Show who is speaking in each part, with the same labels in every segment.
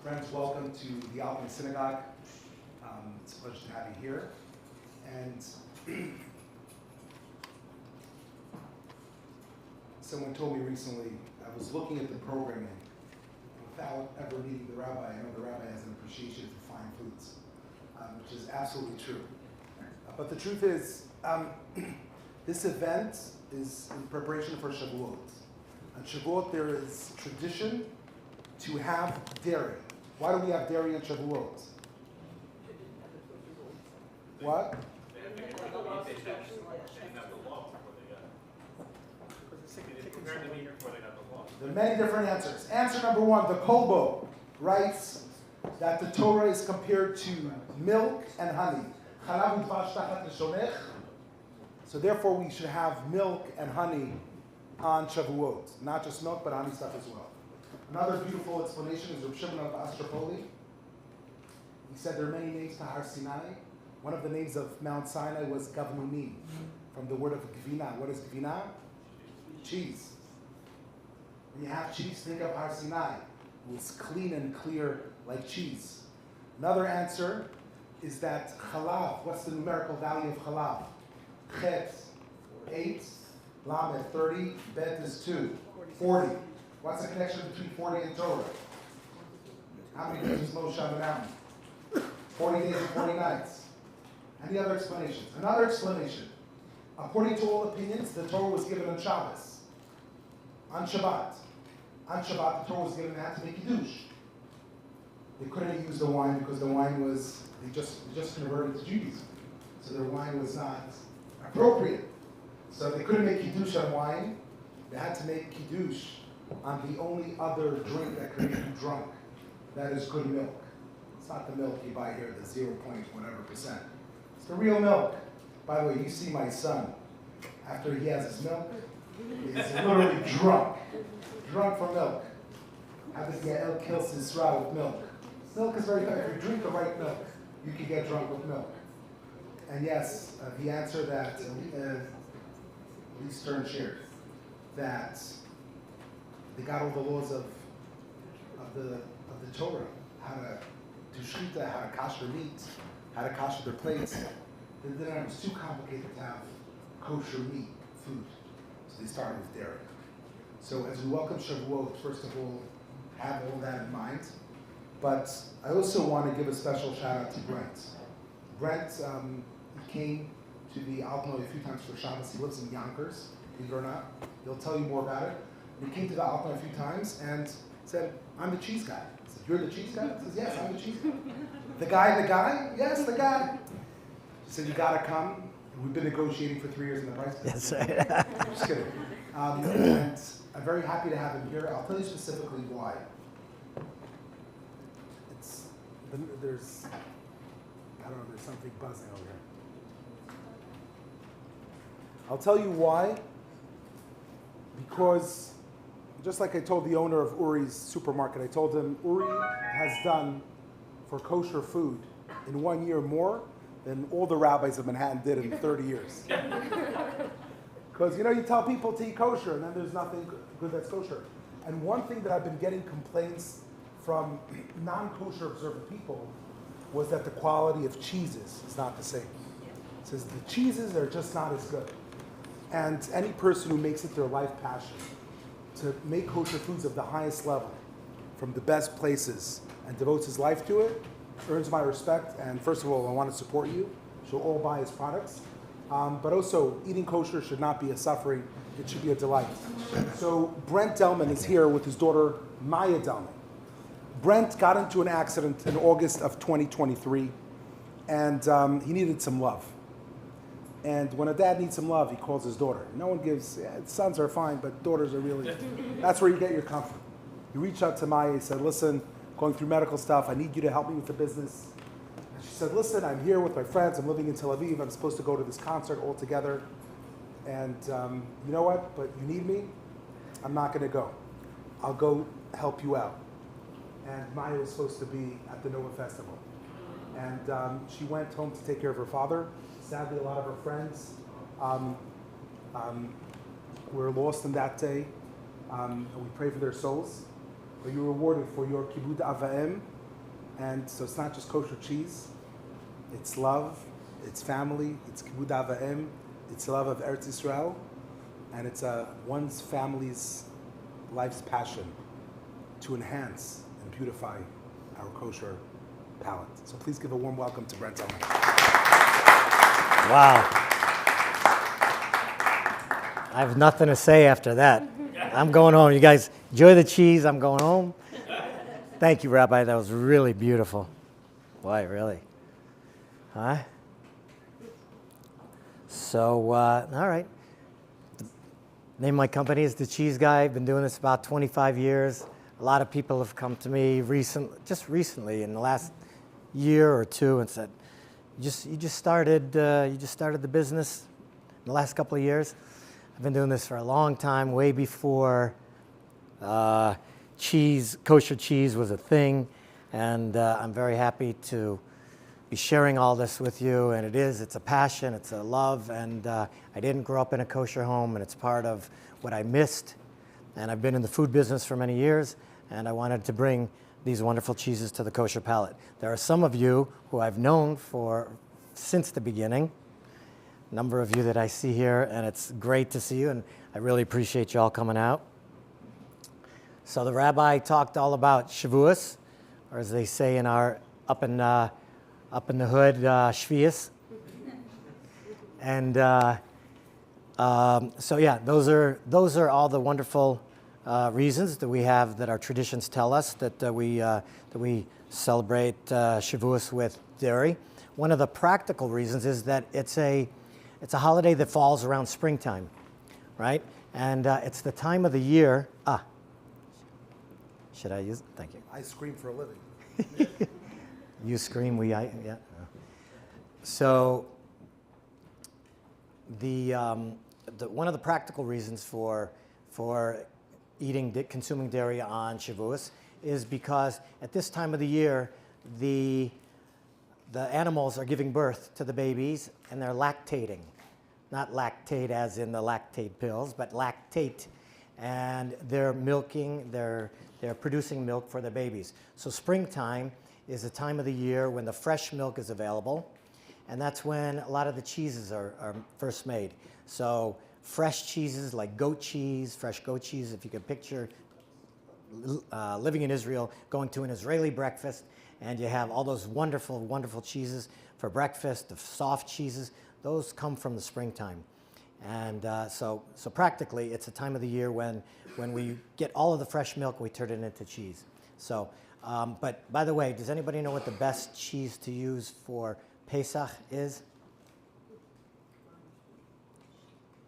Speaker 1: Friends, welcome to the Alpine Synagogue. It's a pleasure to have you here. And someone told me recently, I was looking at the programming without ever meeting the rabbi. I know the rabbi has an appreciation for fine foods, which is absolutely true. But the truth is, this event is in preparation for Shavuot. On Shavuot, there is tradition to have dairy. Why do we have dairy on Shavuot? What? There are many different answers. Answer number one, the Kolbo writes that the Torah is compared to milk and honey. So therefore we should have milk and honey on Shavuot. Not just milk, but honey stuff as well. Another beautiful explanation is Reb Shimon of Astropoli. He said there are many names to Har Sinai. One of the names of Mount Sinai was Gavnuni, from the word of Gvina. What is Gvina? Cheese. When you have cheese, think of Har Sinai. It was clean and clear like cheese. Another answer is that Chalav. What's the numerical value of Chalav? Chet, 8. Lamed, 30. Bet is 2. 40. What's the connection between 40 and Torah? How many days was Moshe on the mountain? 40 days and 40 nights. Any other explanations? Another explanation. According to all opinions, the Torah was given on Shabbos. On Shabbat. On Shabbat, the Torah was given and had to make Kiddush. They couldn't use the wine because the wine was, they just converted to Judaism. So their wine was not appropriate. So they couldn't make Kiddush on wine. They had to make Kiddush on the only other drink that could make you drunk. That is good milk. It's not the milk you buy here, the 0. whatever percent. It's the real milk. By the way, you see my son, after he has his milk, he's literally drunk. Drunk from milk. Happens to get El Kils Yisrael with milk. Milk is very good. If you drink the right milk, you can get drunk with milk. And yes, the answer that Lee Stern shared, that they got all the laws of the Torah, how to do shchita, how to kosher meat, how to kosher their plates. They didn't know it was too complicated to have kosher meat, food. So they started with dairy. So as we welcome Shavuot, first of all, have all that in mind. But I also want to give a special shout out to Brent. Brent came to the Alpino a few times for Shabbos. He lives in Yonkers, believe it or not. He'll tell you more about it. He came to the Alpino a few times and said, I'm the cheese guy. I said, you're the cheese guy? He says, yes, I'm the cheese guy. The guy? Yes, the guy. He said, you gotta come. We've been negotiating for 3 years in the price.
Speaker 2: Yes, right.
Speaker 1: I'm just kidding. And I'm very happy to have him here. I'll tell you specifically why. There's something buzzing over here. I'll tell you why. Because just like I told the owner of Uri's supermarket, I told him Uri has done for kosher food in 1 year more than all the rabbis of Manhattan did in 30 years. Because, you tell people to eat kosher, and then there's nothing good that's kosher. And one thing that I've been getting complaints from non-kosher observant people was that the quality of cheeses is not the same. It says the cheeses are just not as good. And any person who makes it their life passion to make kosher foods of the highest level from the best places and devotes his life to it earns my respect. And first of all, I want to support you. She'll all buy his products. But also, eating kosher should not be a suffering. It should be a delight. So Brent Delman is here with his daughter, Maya Delman. Brent got into an accident in August of 2023, and he needed some love. And when a dad needs some love, he calls his daughter. No one gives, sons are fine, but daughters are really, that's where you get your comfort. He reached out to Maya, he said, listen, going through medical stuff, I need you to help me with the business. And she said, listen, I'm here with my friends, I'm living in Tel Aviv, I'm supposed to go to this concert all together. And you know what, but you need me, I'm not gonna go. I'll go help you out. And Maya was supposed to be at the Nova Festival. And she went home to take care of her father. Sadly, a lot of her friends were lost in that day. And we pray for their souls. But you're rewarded for your kibud avaim And so it's not just kosher cheese, it's love, it's family, it's kibud avim, it's love of Eretz Yisrael, and it's one's family's life's passion to enhance and beautify our kosher palate. So please give a warm welcome to Brent Delman.
Speaker 2: Wow. I have nothing to say after that. I'm going home. You guys enjoy the cheese. I'm going home. Thank you, Rabbi. That was really beautiful. Boy, really. Huh? So, all right. The name of my company is The Cheese Guy. I've been doing this about 25 years. A lot of people have come to me recently in the last year or two and said, you just started the business in the last couple of years. I've been doing this for a long time, way before kosher cheese was a thing, and I'm very happy to be sharing all this with you. And it's a passion, it's a love, and I didn't grow up in a kosher home, and it's part of what I missed. And I've been in the food business for many years, and I wanted to bring these wonderful cheeses to the kosher palate. There are some of you who I've known since the beginning, a number of you that I see here, and it's great to see you, and I really appreciate you all coming out. So the rabbi talked all about Shavuos, or as they say in our up in the hood, Shvius. And so yeah, those are all the wonderful reasons that we have, that our traditions tell us that we celebrate Shavuos with dairy. One of the practical reasons is that it's a holiday that falls around springtime, right? And it's the time of the year. Should I use it? Thank you.
Speaker 1: I scream for a living.
Speaker 2: You scream, yeah. So one of the practical reasons for consuming dairy on Shavuos is because at this time of the year, the animals are giving birth to the babies, and they're lactating. Not lactate as in the lactate pills, but lactate. And they're milking, they're producing milk for the babies. So springtime is a time of the year when the fresh milk is available, and that's when a lot of the cheeses are first made. So fresh cheeses like goat cheese, fresh goat cheese, if you could picture living in Israel, going to an Israeli breakfast, and you have all those wonderful, wonderful cheeses for breakfast, the soft cheeses, those come from the springtime. And so practically, it's a time of the year when we get all of the fresh milk, we turn it into cheese. So, but by the way, does anybody know what the best cheese to use for Pesach is?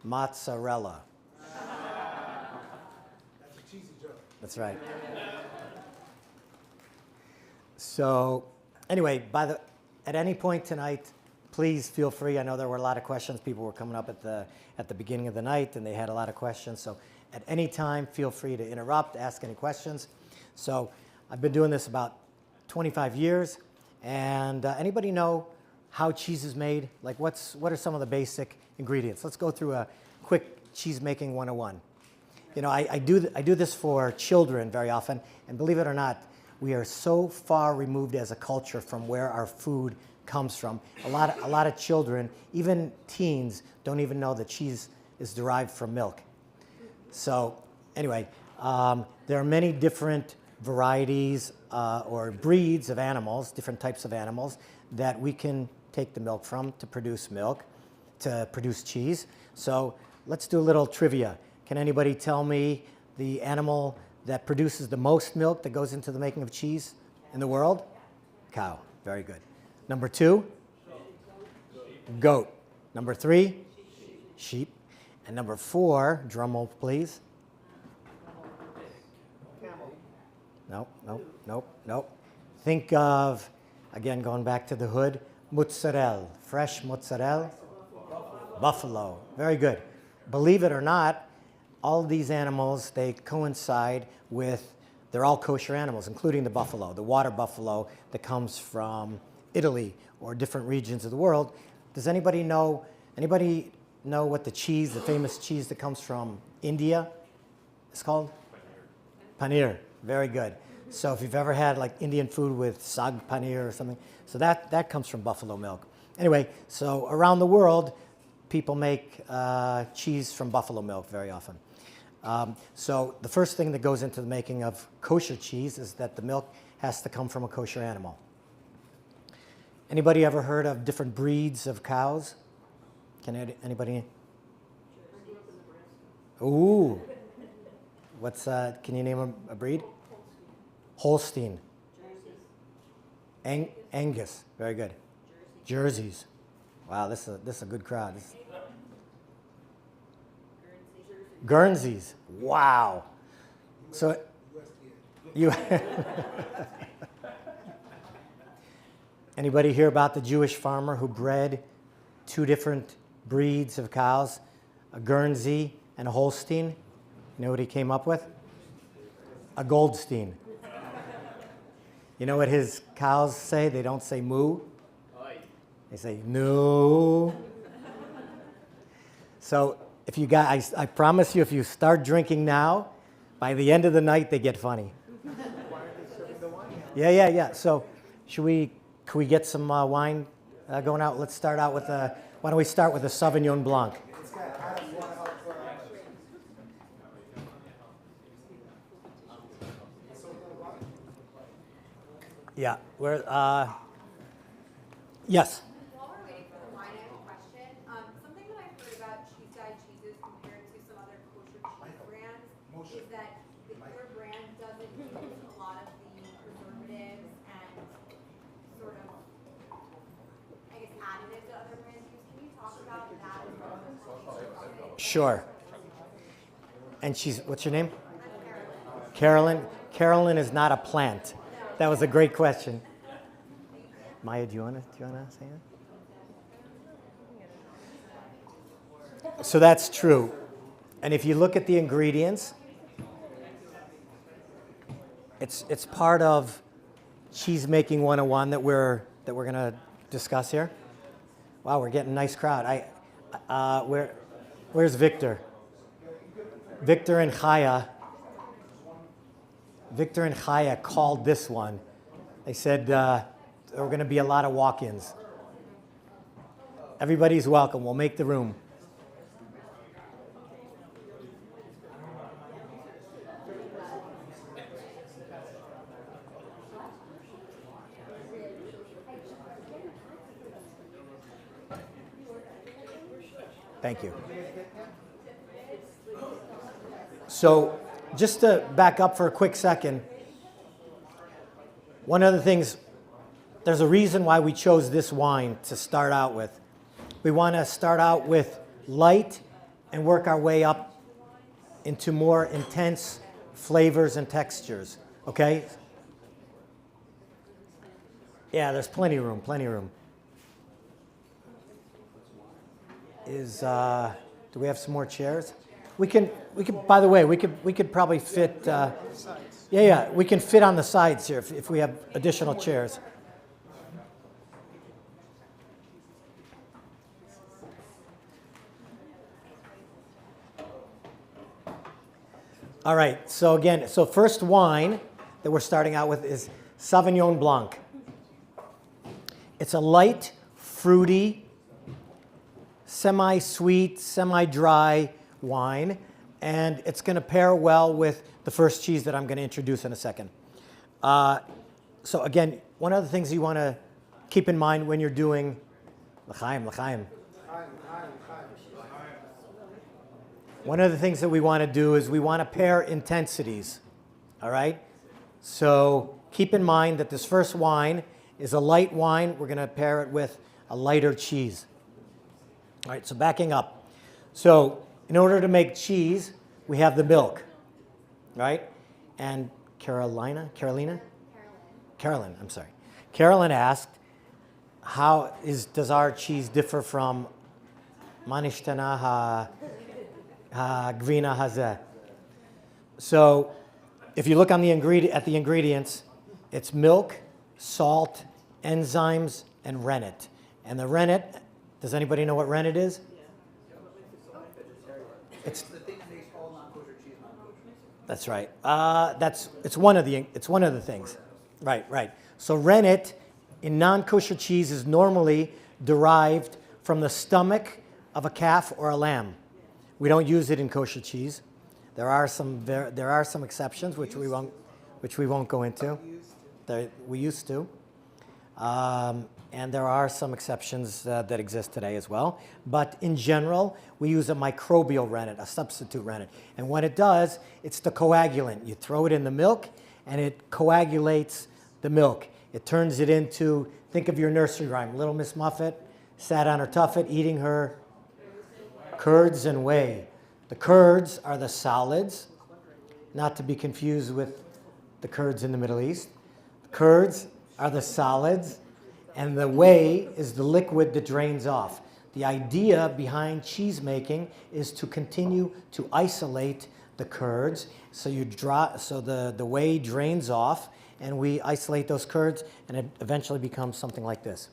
Speaker 2: Mozzarella.
Speaker 1: That's a cheesy joke.
Speaker 2: That's right. So anyway, at any point tonight, please feel free. I know there were a lot of questions. People were coming up at the beginning of the night, and they had a lot of questions. So at any time, feel free to interrupt, ask any questions. So I've been doing this about 25 years. And anybody know how cheese is made? Like what are some of the basic ingredients? Let's go through a quick cheese making 101. You know, I do this for children very often, and believe it or not, we are so far removed as a culture from where our food comes from. A lot of children, even teens, don't even know that cheese is derived from milk. So anyway, there are many different varieties or breeds of animals, different types of animals, that we can take the milk from to produce milk, to produce cheese. So let's do a little trivia. Can anybody tell me the animal that produces the most milk that goes into the making of cheese in the world? Cow. Very good. Number 2? Goat. Number 3? Sheep. And number 4, drum roll please. Nope. Think of, again, going back to the hood, mozzarella, fresh mozzarella. Buffalo. Very good. Believe it or not, all of these animals, they coincide with, they're all kosher animals, including the buffalo, the water buffalo that comes from Italy or different regions of the world. Does anybody know what the famous cheese that comes from India is called? Paneer. Very good. So if you've ever had like Indian food with sag paneer or something, so that comes from buffalo milk. Anyway, so around the world, people make cheese from buffalo milk very often. So the first thing that goes into the making of kosher cheese is that the milk has to come from a kosher animal. Anybody ever heard of different breeds of cows? Anybody? Ooh. What's can you name a breed? Holstein. Angus. Very good. Jerseys. Wow, this is a good crowd. Guernseys. Wow. So you anybody hear about the Jewish farmer who bred two different breeds of cows, a Guernsey and a Holstein? You know what he came up with? A Goldstein. You know what his cows say? They don't say moo. They say no. So if you guys, I promise you, if you start drinking now, by the end of the night they get funny. Yeah. So could we get some wine going out? Let's start out with why don't we start with a Sauvignon Blanc? Yeah, yes.
Speaker 3: While we're waiting for the wine, I have a question. Something that I've heard about cheese-dyed cheeses compared to some other kosher cheese brands is that your brand doesn't use a lot of the preservatives and sort of, I guess, additives that other brands use. Can you talk about that as well as what makes your
Speaker 2: Sure. And what's your name?
Speaker 3: I'm
Speaker 2: Carolyn.
Speaker 3: Carolyn.
Speaker 2: Carolyn is not a plant. That was a great question. Maya, do you want to say that? So that's true. And if you look at the ingredients, it's part of cheese making 101 that we're going to discuss here. Wow, we're getting a nice crowd. Where's Victor? Victor and Chaya called this one. They said there were going to be a lot of walk-ins. Everybody's welcome. We'll make the room. Thank you. So just to back up for a quick second, one of the things, there's a reason why we chose this wine to start out with. We want to start out with light and work our way up into more intense flavors and textures, okay? Yeah, there's plenty of room. Do we have some more chairs? We could. By the way, we could probably fit. We can fit on the sides here if we have additional chairs. All right. So first wine that we're starting out with is Sauvignon Blanc. It's a light, fruity, semi-sweet, semi-dry wine, and it's going to pair well with the first cheese that I'm going to introduce in a second. So again, one of the things you want to keep in mind when you're doing l'chaim. One of the things that we want to do is we want to pair intensities. All right? So keep in mind that this first wine is a light wine. We're going to pair it with a lighter cheese. All right, so backing up. So in order to make cheese, we have the milk, right? And Carolyn asked, does our cheese differ from manishtana gvina hazeh? So if you look on at the ingredients, it's milk, salt, enzymes, and rennet. And the rennet, does anybody know what rennet is?
Speaker 4: It's the thing that makes all non-kosher cheese non-kosher.
Speaker 2: That's right. It's one of the things. Right, right. So rennet in non-kosher cheese is normally derived from the stomach of a calf or a lamb. We don't use it in kosher cheese. There are some exceptions which we won't go into. We used to. And there are some exceptions that exist today as well. But in general, we use a microbial rennet, a substitute rennet. And what it does, it's the coagulant. You throw it in the milk, and it coagulates the milk. It turns it into, think of your nursery rhyme, Little Miss Muffet sat on her tuffet eating her curds and whey. The curds are the solids, not to be confused with the Kurds in the Middle East. The curds are the solids, and the whey is the liquid that drains off. The idea behind cheese making is to continue to isolate the curds, so the whey drains off, and we isolate those curds, and it eventually becomes something like this.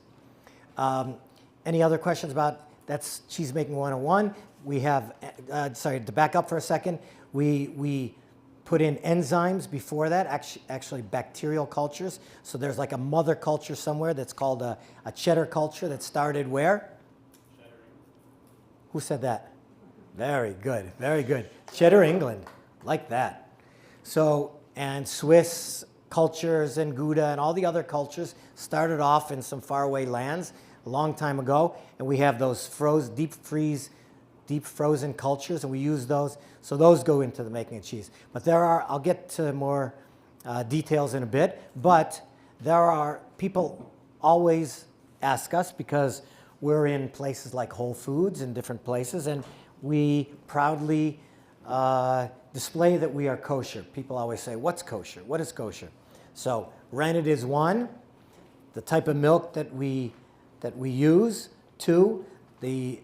Speaker 2: Any other questions about that's cheese making 101? We have, sorry, to back up for a second, we put in enzymes before that, actually bacterial cultures. So there's like a mother culture somewhere that's called a cheddar culture that started where? Cheddar. Who said that? Very good, very good. Cheddar, England, like that. So, and Swiss cultures and Gouda and all the other cultures started off in some faraway lands a long time ago, and we have those deep frozen cultures, and we use those. So those go into the making of cheese. But I'll get to more details in a bit, but people always ask us, because we're in places like Whole Foods and different places, and we proudly display that we are kosher. People always say, what's kosher? What is kosher? So rennet is one, the type of milk that we use. 2, the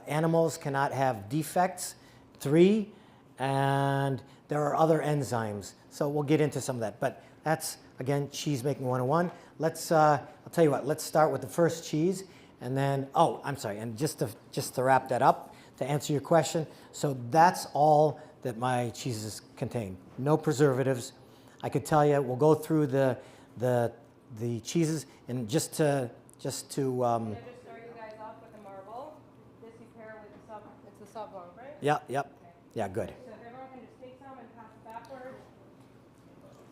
Speaker 2: animals cannot have defects. 3, and there are other enzymes. So we'll get into some of that. But that's, again, cheese making 101. I'll tell you what, let's start with the first cheese. And then, I'm sorry, and just to wrap that up, to answer your question, so that's all that my cheeses contain. No preservatives. I could tell you, we'll go through the cheeses, and just to
Speaker 4: Can I just start you guys off with a marble? This you pair with the sub. It's the sub one, right?
Speaker 2: Yep.
Speaker 4: Okay.
Speaker 2: Yeah, good.
Speaker 4: So if everyone can just take some and pass it backward.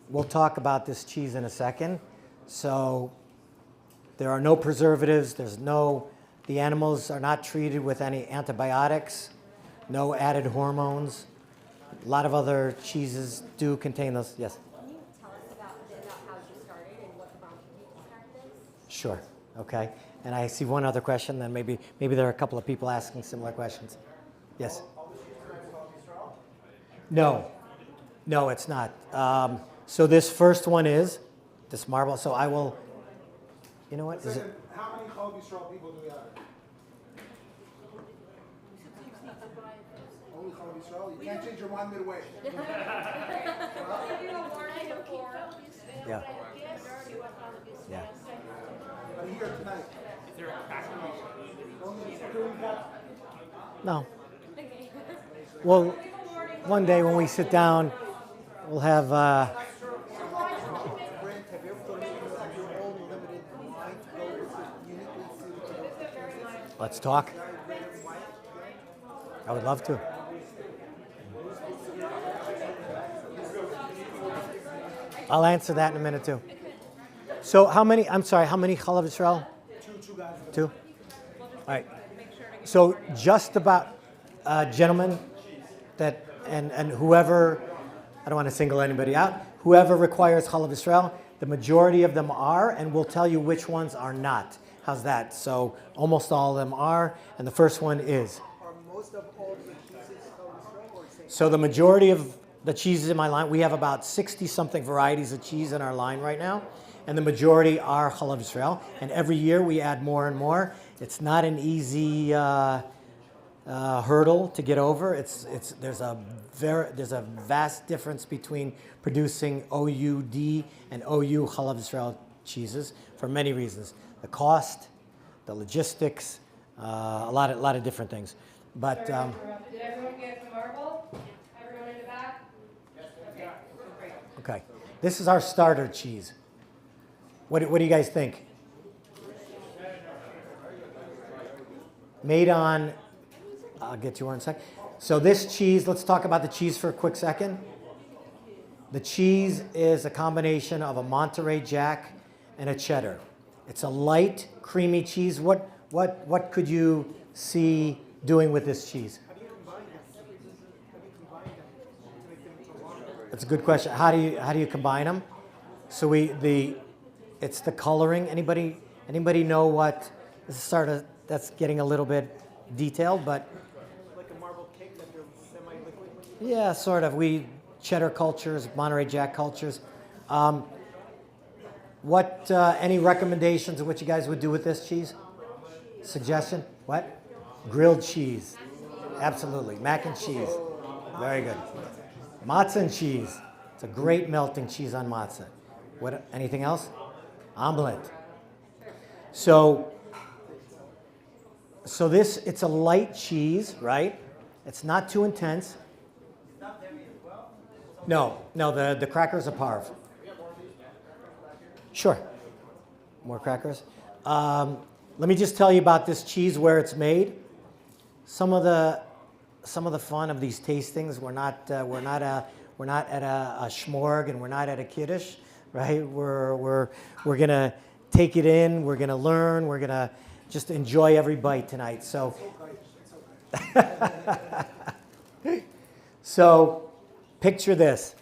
Speaker 2: We'll talk about this cheese in a second. So there are no preservatives. The animals are not treated with any antibiotics, no added hormones. A lot of other cheeses do contain those. Yes?
Speaker 3: Can you tell us a bit about how you started and what prompted you to start this?
Speaker 2: Sure. Okay. And I see one other question, then maybe there are a couple of people asking similar questions. Yes? No, it's not. So this first one is this marble. So I will, you know what? Is it?
Speaker 1: How many Chalav Yisrael people do we have? Only Chalav Yisrael? You can't change your mind midway.
Speaker 2: Yeah. Yeah.
Speaker 1: I'm here tonight.
Speaker 2: No. Well, one day when we sit down, we'll have.
Speaker 1: Brent, have you ever thought of your own limited mind to go uniquely suited to
Speaker 2: Let's talk. I would love to. I'll answer that in a minute too. So how many Chalav Yisrael? Two. All right. So just about gentlemen that and whoever, I don't want to single anybody out, whoever requires Chalav Yisrael, the majority of them are, and we'll tell you which ones are not. How's that? So almost all of them are, and the first one is.
Speaker 5: Are most of all the cheeses Chalav Yisrael or same?
Speaker 2: So the majority of the cheeses in my line, we have about 60-something varieties of cheese in our line right now, and the majority are Chalav Yisrael. And every year we add more and more. It's not an easy hurdle to get over. There's a vast difference between producing OUD and OU Chalav Yisrael cheeses for many reasons: the cost, the logistics, a lot of different things. But
Speaker 4: Did everyone get the marble? Everyone in the back?
Speaker 2: This is our starter cheese. What do you guys think? Made on, I'll get you one sec. So this cheese, let's talk about the cheese for a quick second. The cheese is a combination of a Monterey Jack and a cheddar. It's a light, creamy cheese. What could you see doing with this cheese? That's a good question. How do you combine them? So it's the coloring. Anybody know what? This is sort of, that's getting a little bit detailed, but
Speaker 5: Like a marble cake that they're semi-liquid.
Speaker 2: yeah, sort of. We cheddar cultures, Monterey Jack cultures. Any recommendations of what you guys would do with this cheese? Suggestion? What? Grilled cheese. Absolutely. Mac and cheese. Very good. Matzah and cheese. It's a great melting cheese on matzah. What? Anything else? Omelet. So this, it's a light cheese, right? It's not too intense. No, the crackers are parve. Sure. More crackers. Let me just tell you about this cheese, where it's made. Some of the fun of these tastings. We're not at a schmorg and we're not at a kiddush, right? We're gonna take it in. We're gonna learn. We're gonna just enjoy every bite tonight. So picture this.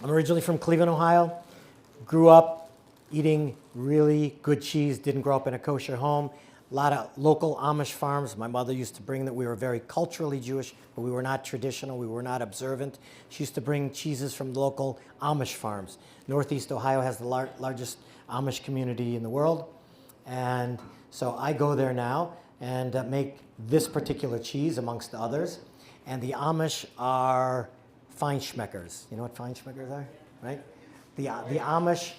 Speaker 2: I'm originally from Cleveland, Ohio. Grew up eating really good cheese. Didn't grow up in a kosher home. A lot of local Amish farms. My mother used to bring that. We were very culturally Jewish, but we were not traditional. We were not observant. She used to bring cheeses from local Amish farms. Northeast Ohio has the largest Amish community in the world. And so I go there now and make this particular cheese amongst others. And the Amish are Feinschmeckers. You know what Feinschmeckers are, right? The Amish,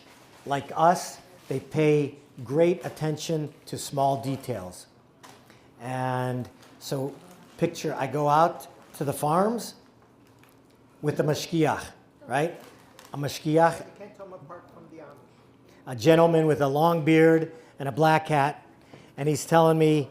Speaker 2: like us, they pay great attention to small details. And so picture, I go out to the farms with the mashgiach, right? A mashgiach,
Speaker 5: You can't tell them apart from the Amish.
Speaker 2: a gentleman with a long beard and a black hat, and he's telling me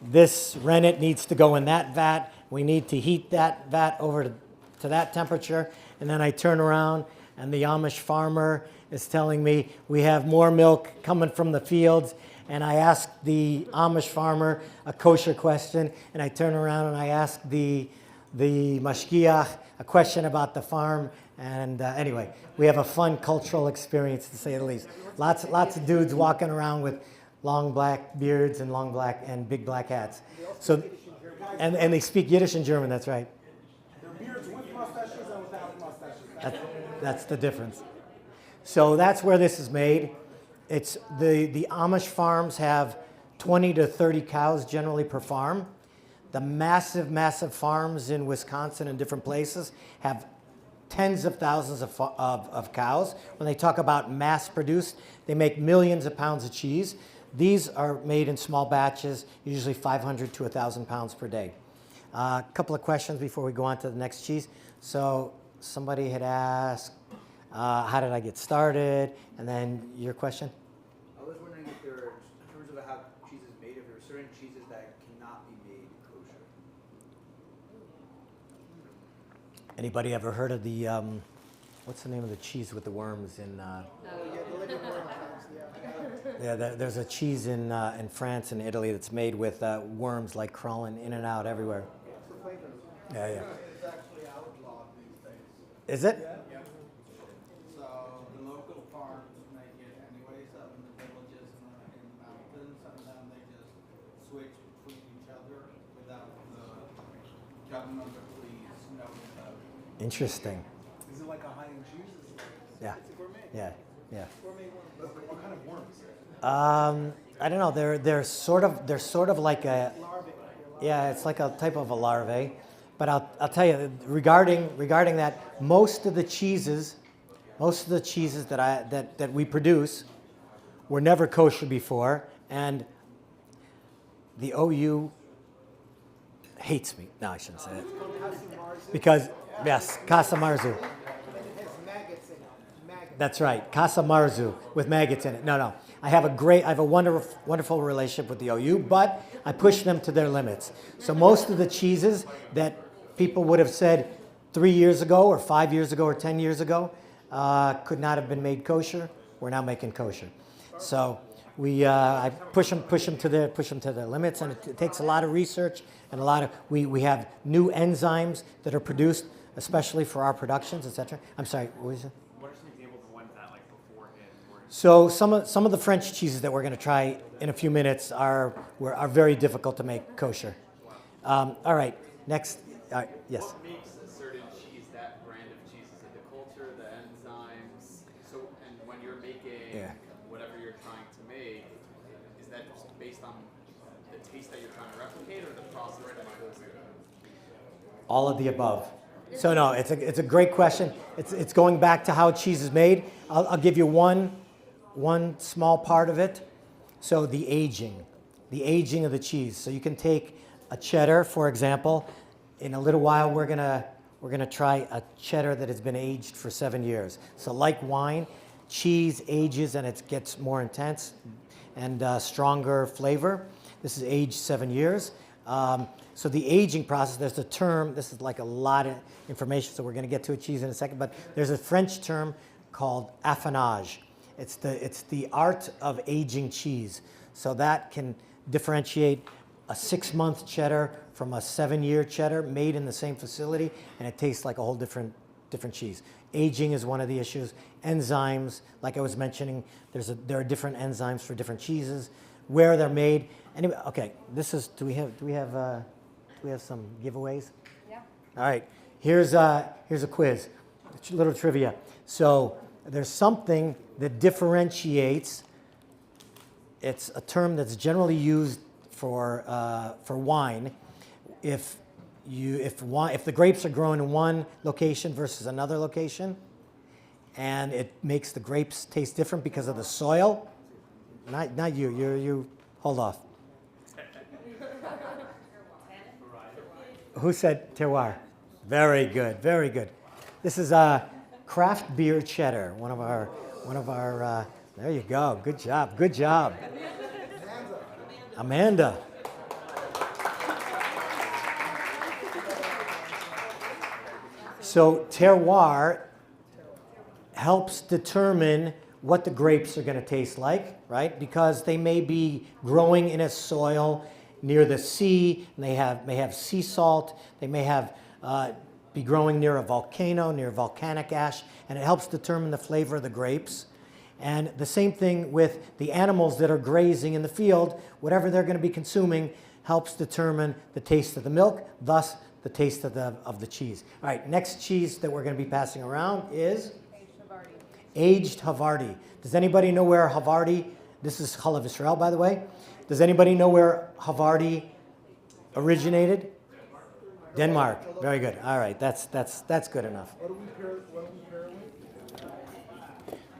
Speaker 2: this rennet needs to go in that vat. We need to heat that vat over to that temperature. And then I turn around and the Amish farmer is telling me we have more milk coming from the fields. And I ask the Amish farmer a kosher question, and I turn around and I ask the mashgiach a question about the farm. And anyway, we have a fun cultural experience, to say the least. Lots of dudes walking around with long black beards and big black hats. So, and they speak Yiddish and German. That's right.
Speaker 1: Their beards with mustaches and without mustaches.
Speaker 2: That's the difference. So that's where this is made. It's the Amish farms have 20 to 30 cows generally per farm. The massive farms in Wisconsin and different places have tens of thousands of cows. When they talk about mass produced, they make millions of pounds of cheese. These are made in small batches, usually 500 to 1,000 pounds per day. A couple of questions before we go on to the next cheese. So somebody had asked, how did I get started? And then your question?
Speaker 6: I was wondering if there are, in terms of how cheese is made, if there are certain cheeses that cannot be made kosher.
Speaker 2: Anybody ever heard of the, what's the name of the cheese with the worms in?
Speaker 5: Yeah, the living worm cows, yeah.
Speaker 2: Yeah, there's a cheese in France and Italy that's made with worms like crawling in and out everywhere.
Speaker 5: For flavor.
Speaker 2: Yeah.
Speaker 7: It's actually outlawed these days.
Speaker 2: Is it?
Speaker 7: Yeah. So the local farms make it anyways up in the villages and in the mountains. Sometimes they just switch between each other without the government or police knowing about it.
Speaker 2: Interesting.
Speaker 1: Is it like a high-end cheese?
Speaker 2: Yeah.
Speaker 5: It's a gourmet.
Speaker 2: Yeah.
Speaker 5: Gourmet worm.
Speaker 1: What kind of worms?
Speaker 2: I don't know. They're sort of like a,
Speaker 5: Larvae.
Speaker 2: yeah, it's like a type of a larvae. But I'll tell you, regarding that, most of the cheeses that we produce were never kosher before, and the OU hates me. No, I shouldn't say it. Because yes, Casa Marzu.
Speaker 5: And it has maggots in it. Maggots.
Speaker 2: That's right, Casa Marzu with maggots in it. No. I have a wonderful relationship with the OU, but I push them to their limits. So most of the cheeses that people would have said 3 years ago or 5 years ago or 10 years ago could not have been made kosher, we're now making kosher. So I push them to their limits, and it takes a lot of research and we have new enzymes that are produced especially for our productions, etc. I'm sorry, what was it?
Speaker 8: What are some examples of ones that, like, beforehand were?
Speaker 2: So some of the French cheeses that we're going to try in a few minutes are very difficult to make kosher. All right, next. Yes.
Speaker 8: What makes a certain cheese that brand of cheese? Is it the culture, the enzymes? So, and when you're making whatever you're trying to make, is that just based on the taste that you're trying to replicate, or the process that it goes through?
Speaker 2: All of the above. So no, it's a great question. It's going back to how cheese is made. I'll give you one small part of it. So the aging of the cheese. So you can take a cheddar, for example. In a little while, we're gonna try a cheddar that has been aged for 7 years. So like wine, cheese ages and it gets more intense and stronger flavor. This is aged 7 years. So the aging process, there's a term, this is like a lot of information, so we're going to get to a cheese in a second, but there's a French term called affinage. It's the art of aging cheese. So that can differentiate a 6-month cheddar from a 7-year cheddar made in the same facility, and it tastes like a whole different different cheese. Aging is one of the issues. Enzymes, like I was mentioning, there are different enzymes for different cheeses, where they're made. Anyway, okay, this is, do we have some giveaways?
Speaker 4: Yeah.
Speaker 2: All right, here's a quiz, a little trivia. So there's something that differentiates, it's a term that's generally used for wine. If the grapes are grown in one location versus another location, and it makes the grapes taste different because of the soil. Not you. You hold off. Who said terroir? Very good. Very good. This is a craft beer cheddar. One of our. There you go. Good job. Good job. Amanda. So terroir helps determine what the grapes are going to taste like, right? Because they may be growing in a soil near the sea, and they may have sea salt. They may have be growing near a volcano, near volcanic ash, and it helps determine the flavor of the grapes. And the same thing with the animals that are grazing in the field. Whatever they're going to be consuming helps determine the taste of the milk, thus the taste of the cheese. All right, next cheese that we're going to be passing around is aged Havarti. Does anybody know where Havarti, this is Chalav Israel, by the way. Does anybody know where Havarti originated? Denmark. Very good. All right, that's good enough.
Speaker 1: What do we pair with?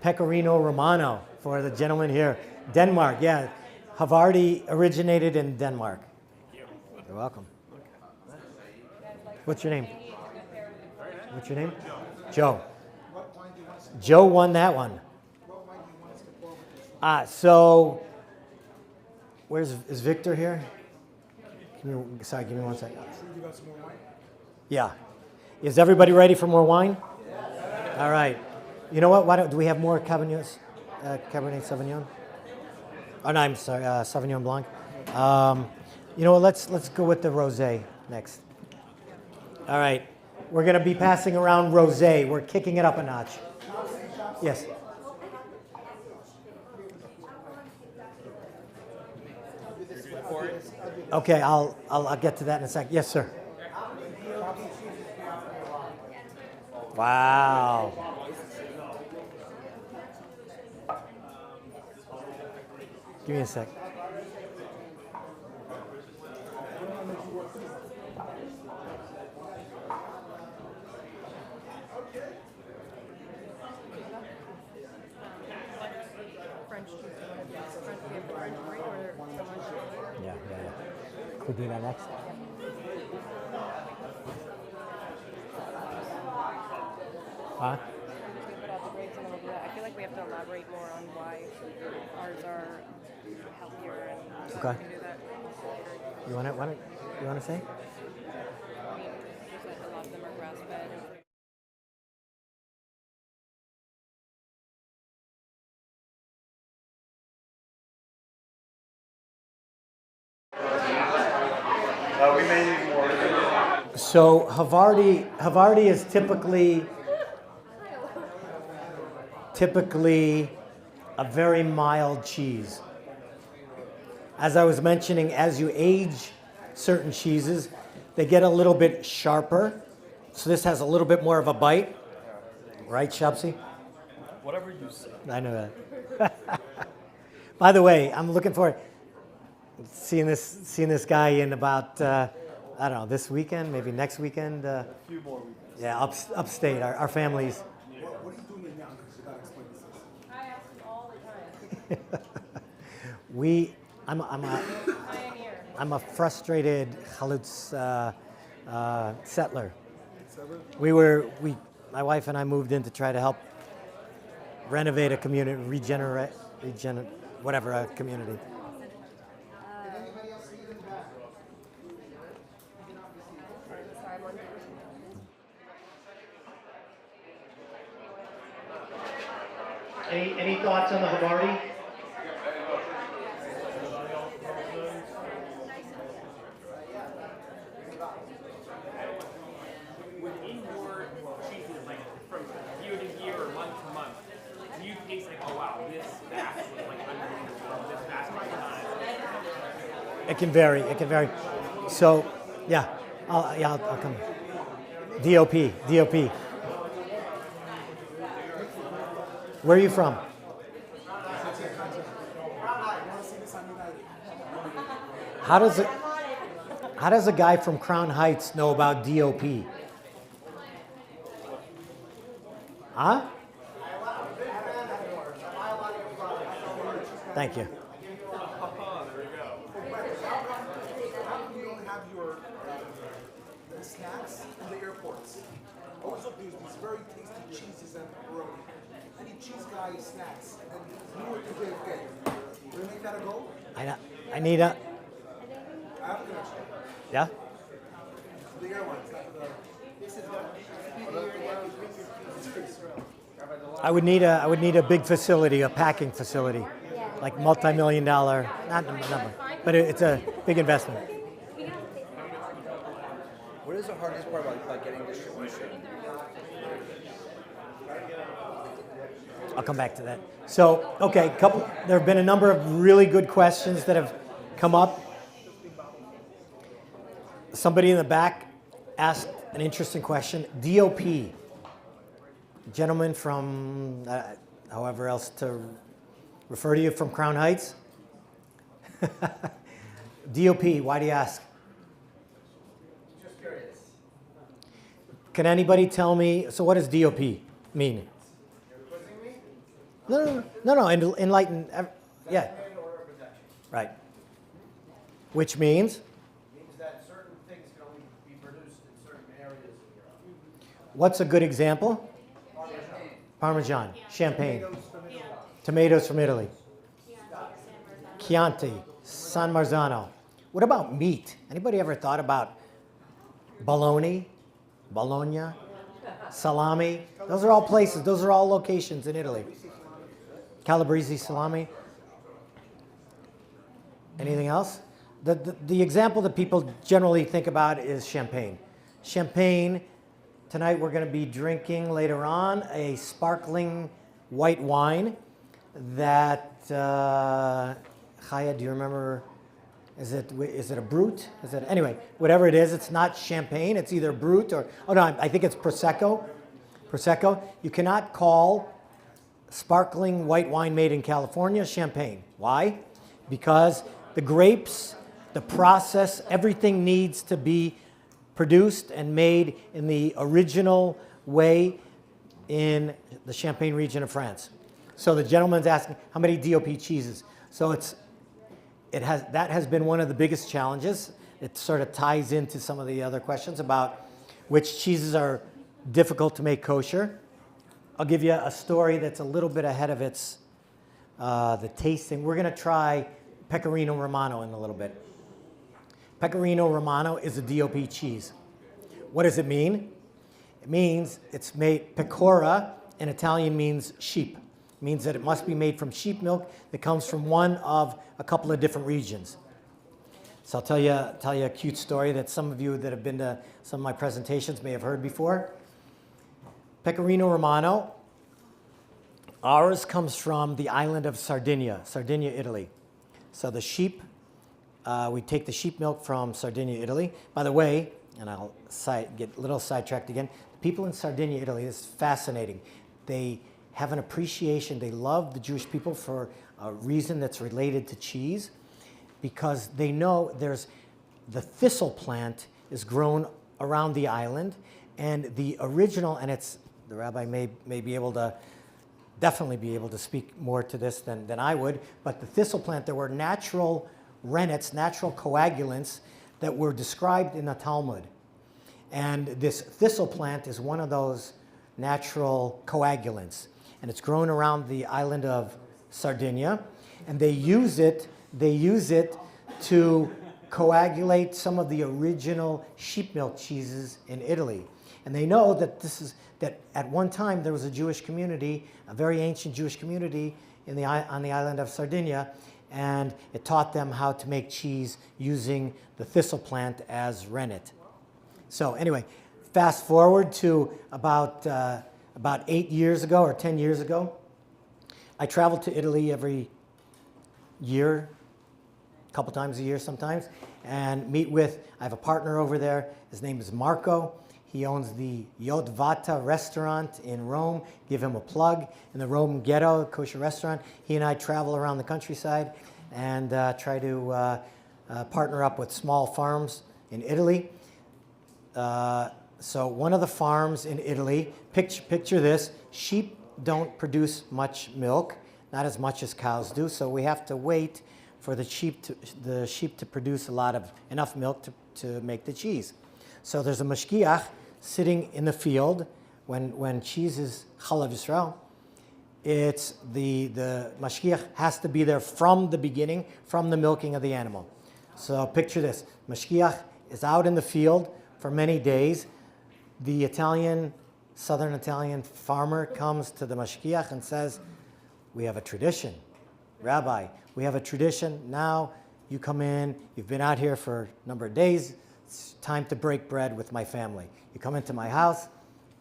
Speaker 2: Pecorino Romano for the gentleman here. Denmark, yeah. Havarti originated in Denmark. You're welcome. What's your name? What's your name? Joe.
Speaker 1: What wine do you want us to
Speaker 2: Joe won that one.
Speaker 1: What wine do you want us to pour with this?
Speaker 2: So, is Victor here? Give me 1 second.
Speaker 1: Should we give us some more wine?
Speaker 2: Yeah. Is everybody ready for more wine? All right. You know what? Do we have more Cabernet Sauvignon? Oh, no, I'm sorry, Sauvignon Blanc. You know what? Let's go with the rosé next. All right. We're going to be passing around rosé. We're kicking it up a notch. Yes. Okay, I'll get to that in a second. Yes, sir. Wow. Give me a sec. Yeah. Could we do that next? Huh?
Speaker 4: ours are healthier and
Speaker 2: Okay.
Speaker 4: we can do that.
Speaker 2: You want to say?
Speaker 4: I mean, a lot of them are grass fed.
Speaker 9: We may need more.
Speaker 2: So Havarti is typically a very mild cheese. As I was mentioning, as you age certain cheeses, they get a little bit sharper. So this has a little bit more of a bite, right, Shubsy?
Speaker 9: Whatever you say.
Speaker 2: I know that. By the way, I'm looking forward seeing this guy in about I don't know, this weekend, maybe next weekend.
Speaker 9: A few more weekends.
Speaker 2: Yeah, upstate. Our families.
Speaker 1: What are you doing now? Because you gotta explain this.
Speaker 4: I ask them all the time. Pioneer.
Speaker 2: I'm a frustrated chalutz settler. My wife and I moved in to try to help renovate a community, regenerate, whatever, a community. Any thoughts on the Havarti?
Speaker 10: Within your cheeses, like from year to year or month to month, do you taste like, oh wow, this batch was like unbelievable, this batch was not?
Speaker 2: It can vary. It can vary. So, yeah, I'll come. DOP. Where are you from? How does a guy from Crown Heights know about DOP? Huh? Thank you.
Speaker 1: You don't have your snacks in the airports. Always look, there's these very tasty cheeses and pepperoni. Any cheese guy snacks. And Newark to JFK. We're gonna make that a go?
Speaker 2: I need a.
Speaker 1: I have a connection.
Speaker 2: Yeah?
Speaker 1: The airlines, not the.
Speaker 2: I would need a big facility, a packing facility, like multi-million-dollar, not a number, but it's a big investment.
Speaker 6: What is the hardest part about getting distribution?
Speaker 2: I'll come back to that. So, okay, there have been a number of really good questions that have come up. Somebody in the back asked an interesting question. DOP, gentleman from, however else to refer to you, from Crown Heights. DOP, why do you ask?
Speaker 7: Just curious.
Speaker 2: Can anybody tell me, so what does DOP mean?
Speaker 7: You're quizzing me?
Speaker 2: No, enlighten, yeah,
Speaker 7: Order of protection.
Speaker 2: right. Which means?
Speaker 7: Means that certain things can only be produced in certain areas of Europe.
Speaker 2: What's a good example? Parmesan, Champagne, tomatoes from Italy, Chianti, San Marzano. What about meat? Anybody ever thought about bologna, salami? Those are all places, those are all locations in Italy. Calabrese salami. Anything else? The example that people generally think about is champagne. Champagne. Tonight we're going to be drinking later on a sparkling white wine that, Chaya, do you remember, is it a Brut? Anyway, whatever it is, it's not champagne, it's either Brut or, oh no, I think it's Prosecco. Prosecco. You cannot call sparkling white wine made in California champagne. Why? Because the grapes, the process, everything needs to be produced and made in the original way in the Champagne region of France. So the gentleman's asking how many DOP cheeses. So that has been one of the biggest challenges. It sort of ties into some of the other questions about which cheeses are difficult to make kosher. I'll give you a story that's a little bit ahead of its the tasting. We're going to try Pecorino Romano in a little bit. Pecorino Romano is a DOP cheese. What does it mean? It means it's made, pecora in Italian means sheep. It means that it must be made from sheep milk that comes from one of a couple of different regions. So I'll tell you a cute story that some of you that have been to some of my presentations may have heard before. Pecorino Romano, ours comes from the island of Sardinia, Italy. So the sheep, we take the sheep milk from Sardinia, Italy. By the way, and I'll get a little sidetracked again, the people in Sardinia, Italy, this is fascinating. They have an appreciation, they love the Jewish people for a reason that's related to cheese, because they know there's the thistle plant is grown around the island, and the original, and it's, the rabbi may be able to, definitely be able to speak more to this than I would, but the thistle plant, there were natural rennets, natural coagulants that were described in the Talmud. And this thistle plant is one of those natural coagulants. And it's grown around the island of Sardinia. And they use it to coagulate some of the original sheep milk cheeses in Italy. And they know that that at one time there was a Jewish community, a very ancient Jewish community on the island of Sardinia, and it taught them how to make cheese using the thistle plant as rennet. So anyway, fast forward to about 8 years ago or 10 years ago. I travel to Italy every year, a couple times a year sometimes, and I have a partner over there. His name is Marco. He owns the Yotvata restaurant in Rome. Give him a plug. In the Rome Ghetto, kosher restaurant. He and I travel around the countryside and try to partner up with small farms in Italy. So one of the farms in Italy, picture this, sheep don't produce much milk, not as much as cows do, so we have to wait for the sheep to produce enough milk to make the cheese. So there's a mashgiach sitting in the field when cheese is chalav Yisrael. It's the mashgiach has to be there from the beginning, from the milking of the animal. So picture this, mashgiach is out in the field for many days. The southern Italian farmer comes to the mashgiach and says, we have a tradition. Rabbi, we have a tradition. Now you come in, you've been out here for a number of days. It's time to break bread with my family. You come into my house,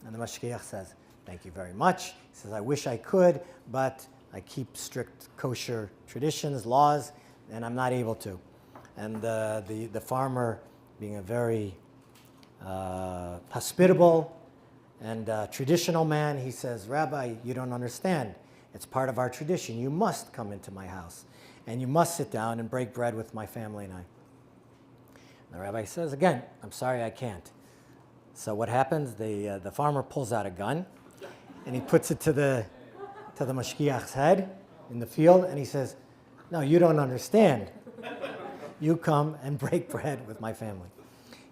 Speaker 2: and the mashgiach says, thank you very much. He says, I wish I could, but I keep strict kosher traditions, laws, and I'm not able to. And the farmer, being a very hospitable and traditional man, he says, Rabbi, you don't understand. It's part of our tradition. You must come into my house, and you must sit down and break bread with my family and I. The rabbi says, again, I'm sorry, I can't. So what happens? The farmer pulls out a gun, and he puts it to the mashgiach's head in the field, and he says, no, you don't understand. You come and break bread with my family.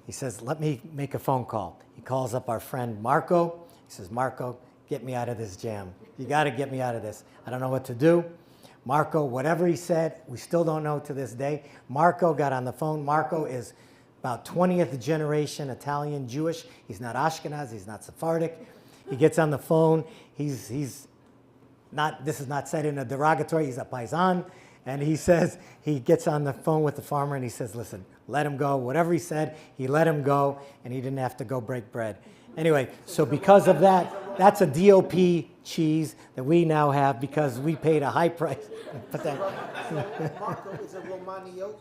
Speaker 2: He says, let me make a phone call. He calls up our friend Marco. He says, Marco, get me out of this jam. You got to get me out of this. I don't know what to do. Marco, whatever he said, we still don't know to this day. Marco got on the phone. Marco is about 20th generation Italian Jewish. He's not Ashkenaz. He's not Sephardic. He gets on the phone. He's not, this is not said in a derogatory, he's a paisan. And he says, he gets on the phone with the farmer and he says, listen, let him go. Whatever he said, he let him go, and he didn't have to go break bread. Anyway, so because of that, that's a DOP cheese that we now have because we paid a high price.
Speaker 5: Marco is a Romaniot Jew.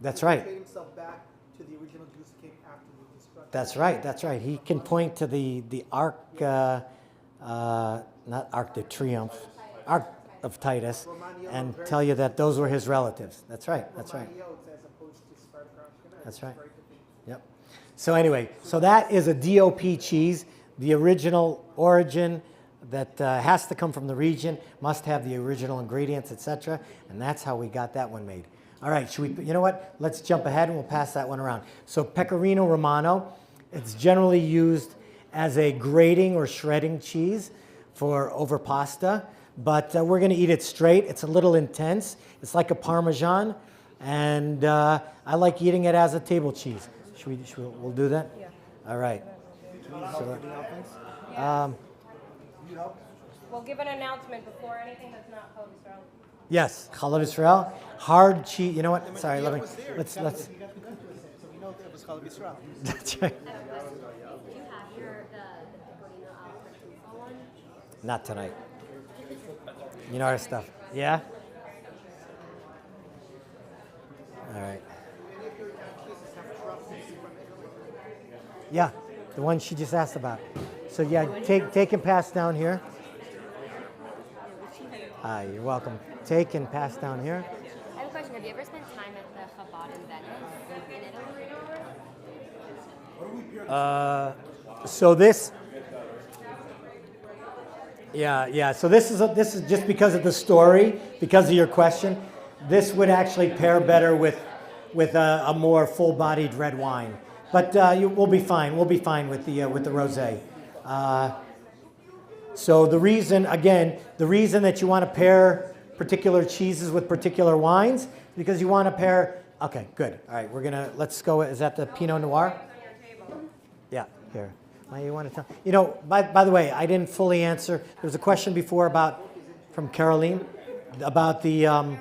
Speaker 2: That's right.
Speaker 5: He paid himself back to the original Jews who came after the destruction.
Speaker 2: That's right, that's right. He can point to the Ark, not Arc de Triomphe, Ark of Titus, and tell you that those were his relatives. That's right, that's right.
Speaker 5: As opposed to Sephardic or Ashkenaz.
Speaker 2: That's right. Yep. So anyway, so that is a DOP cheese, the original origin that has to come from the region, must have the original ingredients, etc. And that's how we got that one made. All right, should we, you know what? Let's jump ahead and we'll pass that one around. So Pecorino Romano, it's generally used as a grating or shredding cheese for over pasta, but we're going to eat it straight. It's a little intense. It's like a Parmesan, and I like eating it as a table cheese. We'll do that?
Speaker 4: Yeah.
Speaker 2: All right.
Speaker 4: We'll give an announcement before anything that's not Chalav Yisrael.
Speaker 2: Yes, Chalav Yisrael, hard cheese. You know what? Sorry, let's.
Speaker 5: You got to go to it, so we know it was Chalav Yisrael.
Speaker 2: That's right.
Speaker 3: Do you have your the pecorino al fresco one?
Speaker 2: Not tonight. You know our stuff. Yeah? All right. Yeah, the one she just asked about. So yeah, take and pass down here. You're welcome. Take and pass down here.
Speaker 3: I have a question. Have you ever spent time at the Chabad in Venice, in Italy?
Speaker 2: So this. Yeah. So this is just because of the story, because of your question. This would actually pair better with a more full-bodied red wine. But we'll be fine. We'll be fine with the rosé. So the reason that you want to pair particular cheeses with particular wines is because you want to pair. Okay, good. All right, let's go. Is that the Pinot Noir? Yeah, here. You want to tell? You know, by the way, I didn't fully answer. There was a question before from Caroline about the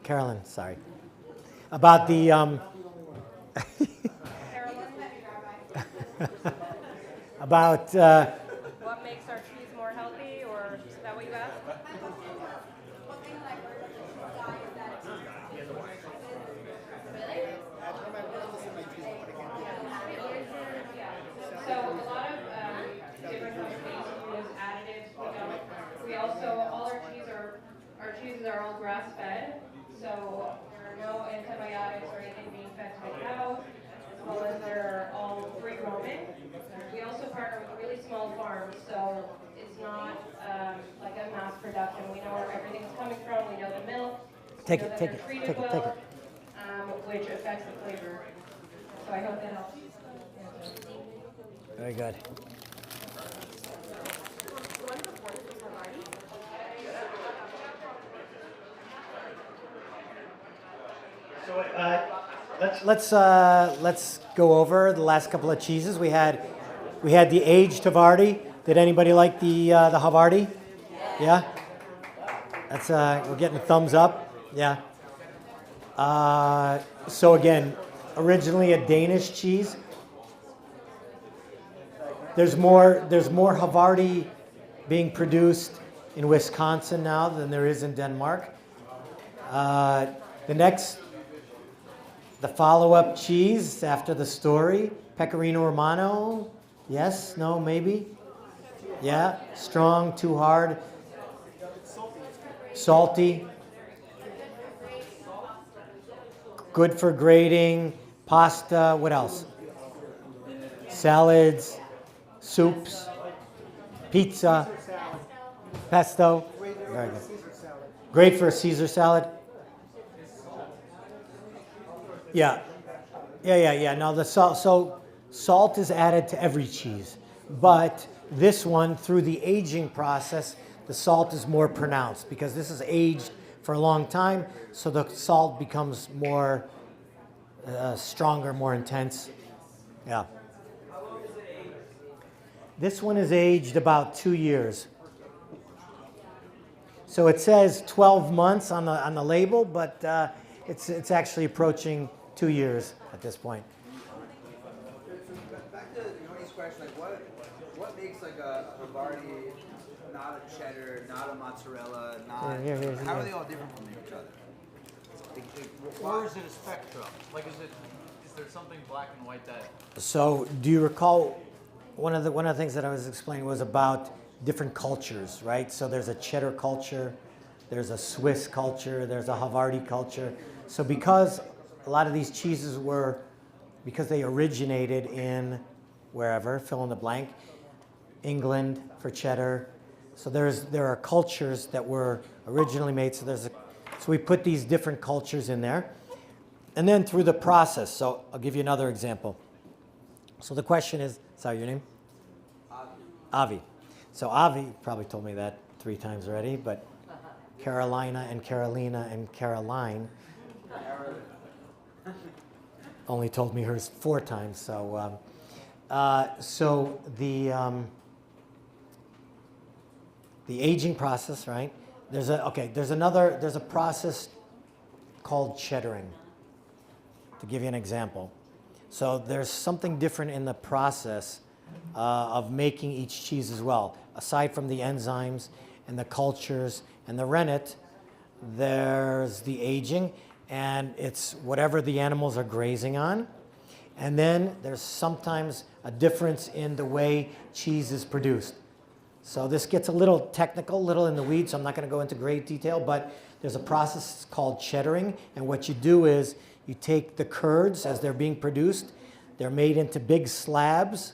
Speaker 2: Carolyn. Sorry, about the about.
Speaker 4: What makes our cheese more healthy, or is that what you asked? So a lot of different companies use additives. We also, all our cheeses are all grass fed, so there are no antibiotics or anything being fed to the cow, as well as they're all free roaming. We also partner with really small farms, so it's not like a mass production. We know where everything's coming from. We know the milk.
Speaker 2: Take
Speaker 4: we know
Speaker 2: it,
Speaker 4: that
Speaker 2: take
Speaker 4: they're
Speaker 2: it,
Speaker 4: treated
Speaker 2: take it,
Speaker 4: well,
Speaker 2: take it.
Speaker 4: which affects the flavor. So I hope that helps.
Speaker 2: Very good. So let's go over the last couple of cheeses. We had the aged Havarti. Did anybody like the Havarti? Yeah. That's we're getting a thumbs up. Yeah. So again, originally a Danish cheese. There's more Havarti being produced in Wisconsin now than there is in Denmark. The follow-up cheese after the story, Pecorino Romano. Yes, no, maybe. Yeah, strong, too hard. Salty. Good for grating, pasta, what else? Salads, soups, pizza, pesto. Very good. Great for a Caesar salad. Yeah. Now the salt. So salt is added to every cheese, but this one, through the aging process, the salt is more pronounced because this is aged for a long time. So the salt becomes more stronger, more intense. Yeah. This one is aged about 2 years. So it says 12 months on the label, but it's actually approaching 2 years at this point.
Speaker 6: Back to Yoni's question, like what makes like a Havarti not a cheddar, not a mozzarella, not how are they all different from each other?
Speaker 9: Or is it a spectrum? Like, is there something black and white that?
Speaker 2: So do you recall one of the things that I was explaining was about different cultures, right? So there's a cheddar culture, there's a Swiss culture, there's a Havarti culture. So because a lot of these cheeses because they originated in wherever, fill in the blank, England for cheddar. So there are cultures that were originally made. So we put these different cultures in there. And then through the process, so I'll give you another example. So the question is, sorry, your name? Avi. So Avi probably told me that. 3 times already, but Carolina and Carolina and Caroline only told me hers 4 times. So, the aging process, right? There's a process called cheddaring, to give you an example. So there's something different in the process of making each cheese as well. Aside from the enzymes and the cultures and the rennet, there's the aging, and it's whatever the animals are grazing on. And then there's sometimes a difference in the way cheese is produced. So this gets a little technical, a little in the weeds, so I'm not going to go into great detail, but there's a process called cheddaring, and what you do is you take the curds as they're being produced, they're made into big slabs,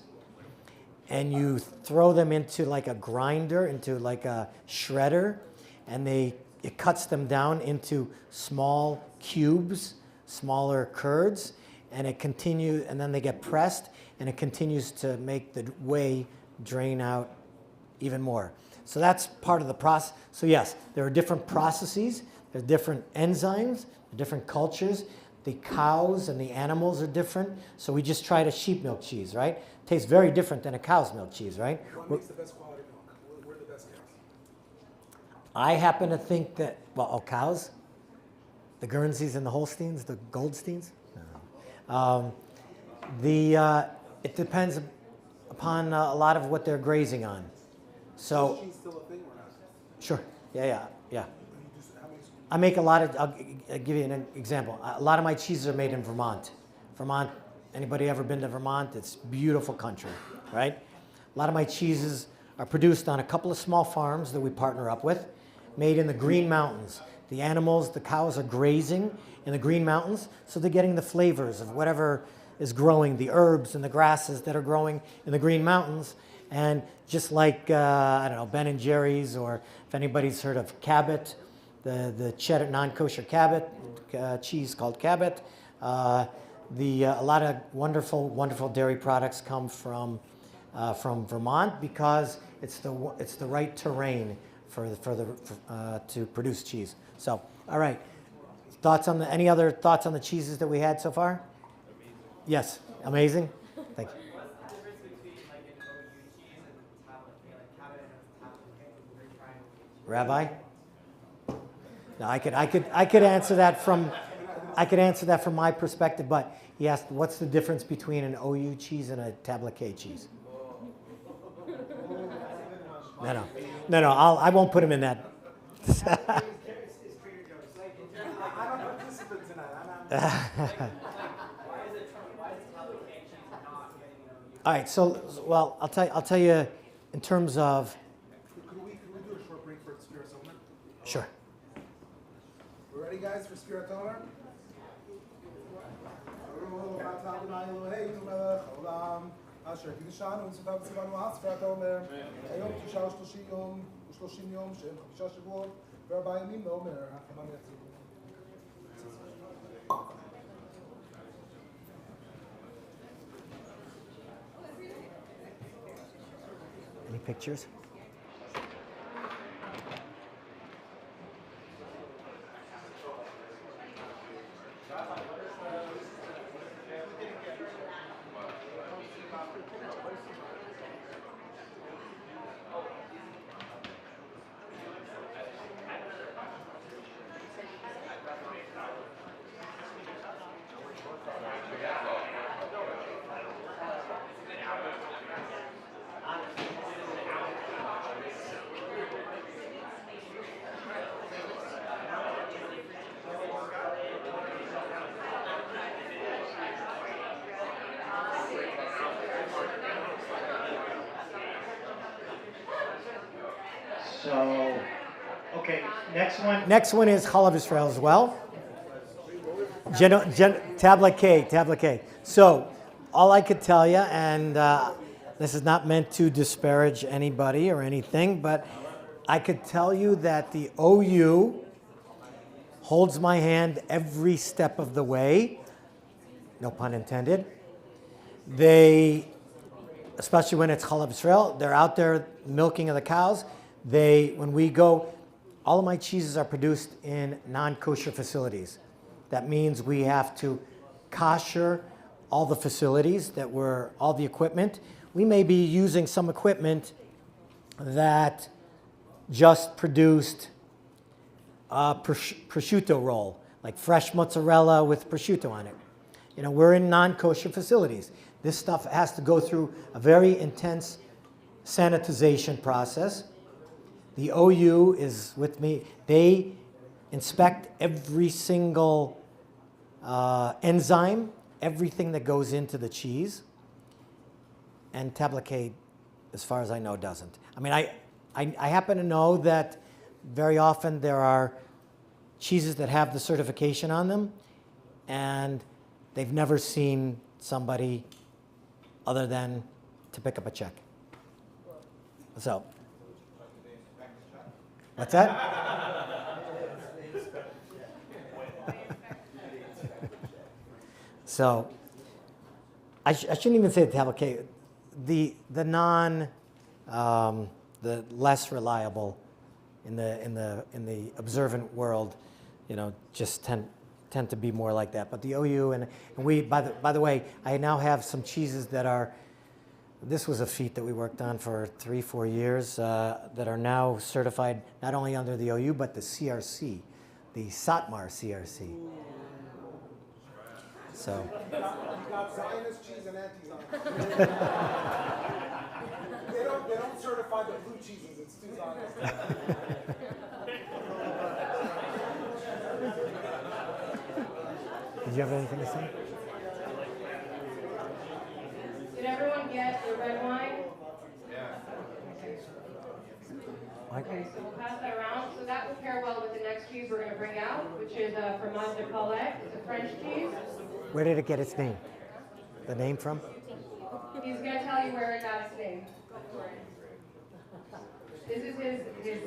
Speaker 2: and you throw them into like a grinder, into like a shredder, and it cuts them down into small cubes, smaller curds, and and then they get pressed, and it continues to make the whey drain out even more. So that's part of the process. So yes, there are different processes, there's different enzymes, different cultures. The cows and the animals are different. So we just tried a sheep milk cheese, right? Tastes very different than a cow's milk cheese, right?
Speaker 1: What makes the best quality milk? Where are the best cows?
Speaker 2: I happen to think that, cows? The Guernseys and the Holsteins, the Goldsteins? No. It depends upon a lot of what they're grazing on. So,
Speaker 1: is cheese still a thing or not?
Speaker 2: Sure. Yeah. I make a lot of, I'll give you an example. A lot of my cheeses are made in Vermont. Vermont, anybody ever been to Vermont? It's beautiful country, right? A lot of my cheeses are produced on a couple of small farms that we partner up with, made in the Green Mountains. The animals, the cows are grazing in the Green Mountains, so they're getting the flavors of whatever is growing, the herbs and the grasses that are growing in the Green Mountains. And just like, Ben and Jerry's, or if anybody's heard of Cabot, the cheddar non-kosher Cabot cheese called Cabot. A lot of wonderful dairy products come from Vermont because it's the right terrain to produce cheese. So, all right. Any other thoughts on the cheeses that we had so far? Yes, amazing. Thank you. Rabbi? No, I could answer that from my perspective, but he asked, what's the difference between an OU cheese and a tablet cheese? No, I won't put him in that. All right, so I'll tell you in terms of.
Speaker 1: Could we do a short break for Spirit Owner?
Speaker 2: Sure.
Speaker 1: We're ready, guys, for Spirit Owner? אשר קידשנו וספר בצבאנו הספרת אומר היום 30 יום ו30 יום שהם 5 שבועות ו4 ימים ואומר החמן יצאו.
Speaker 2: Any pictures? So, okay, next one is Chalav Israel as well. Tablet K. So, all I could tell you, and this is not meant to disparage anybody or anything, but I could tell you that the OU holds my hand every step of the way, no pun intended. They, especially when it's Chalav Israel, they're out there milking of the cows. when we go, all of my cheeses are produced in non-kosher facilities. That means we have to kosher all the facilities all the equipment. We may be using some equipment that just produced a prosciutto roll, like fresh mozzarella with prosciutto on it. You know, we're in non-kosher facilities. This stuff has to go through a very intense sanitization process. The OU is with me. They inspect every single enzyme, everything that goes into the cheese. And Tablicade, as far as I know, doesn't. I mean, I happen to know that very often there are cheeses that have the certification on them, and they've never seen somebody other than to pick up a check. So, what's that? So, I shouldn't even say the Tablicade. The less reliable in the observant world, you know, just tend to be more like that. But the OU and we, by the way, I now have some cheeses that are. This was a feat that we worked on for 3-4 years that are now certified not only under the OU but the CRC, the Satmar CRC. So.
Speaker 1: You got Zionist cheese and anti-Zionist. They don't certify the blue cheeses. It's too Zionist.
Speaker 2: Did you have anything to say?
Speaker 4: Did everyone get the red wine? Okay, so we'll pass that around. So that will pair well with the next cheese we're going to bring out, which is fromage de Palette. It's a French cheese.
Speaker 2: Where did it get its name? The name from?
Speaker 4: He's going to tell you where it got its name. This is his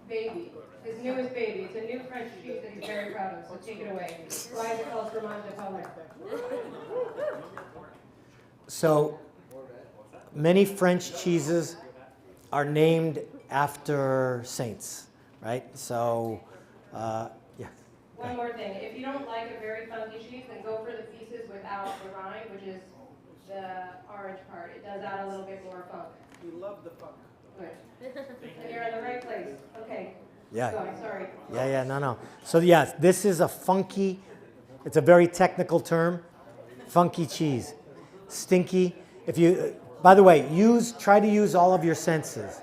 Speaker 4: baby, his newest baby. It's a new French cheese that he's very proud of, so take it away. Why is it called fromage de Palette?
Speaker 2: So, many French cheeses are named after saints, right? So, yeah.
Speaker 4: One more thing. If you don't like a very funky cheese, then go for the pieces without the rind, which is the orange part. It does add a little bit more funk.
Speaker 5: We love the funk.
Speaker 4: Good. And you're in the right place. Okay.
Speaker 2: Yeah.
Speaker 4: Go, I'm sorry.
Speaker 2: Yeah, no. So, yes, this is a funky, it's a very technical term, funky cheese. Stinky. If you, by the way, try to use all of your senses.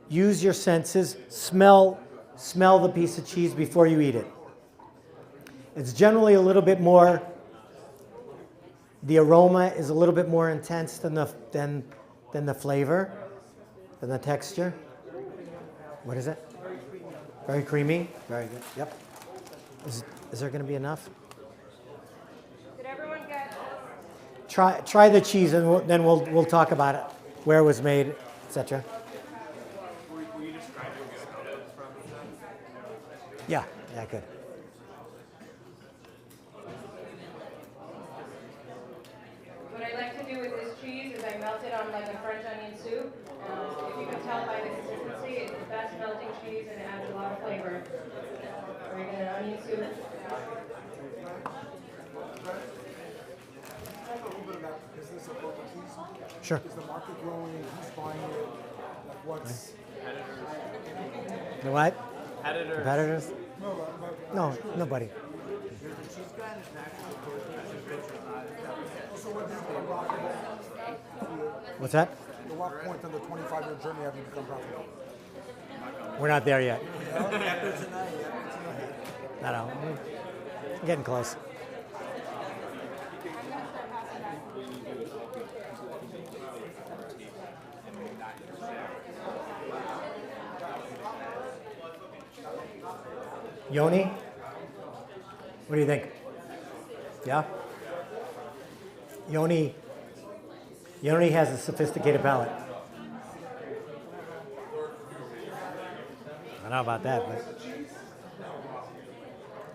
Speaker 2: Use your senses. Smell the piece of cheese before you eat it. It's generally a little bit more. The aroma is a little bit more intense than the flavor, than the texture. What is it? Very creamy. Very good. Yep. Is there going to be enough?
Speaker 4: Did everyone get?
Speaker 2: Try the cheese, and then we'll talk about it, where it was made, etc.
Speaker 10: Will you describe where it's from?
Speaker 2: Yeah, good.
Speaker 4: What I like to do with this cheese is I melt it on like a French onion soup. If you can tell by the consistency, it's the best melting cheese and it adds a lot of flavor. We're going to onion soup.
Speaker 1: Talk a little bit about the business of local cheese.
Speaker 2: Sure.
Speaker 1: Is the market growing? Who's buying it? Like what's?
Speaker 2: The what?
Speaker 10: Editors.
Speaker 2: Competitors? No, nobody.
Speaker 5: There's a cheese guy that's actually
Speaker 1: Also, what happened to profitable?
Speaker 2: What's that?
Speaker 1: At what point in the 25-year journey have you become profitable?
Speaker 2: We're not there yet.
Speaker 5: after tonight.
Speaker 2: No. We're getting close. Yoni? What do you think? Yeah? Yoni has a sophisticated palate. I don't know about that, but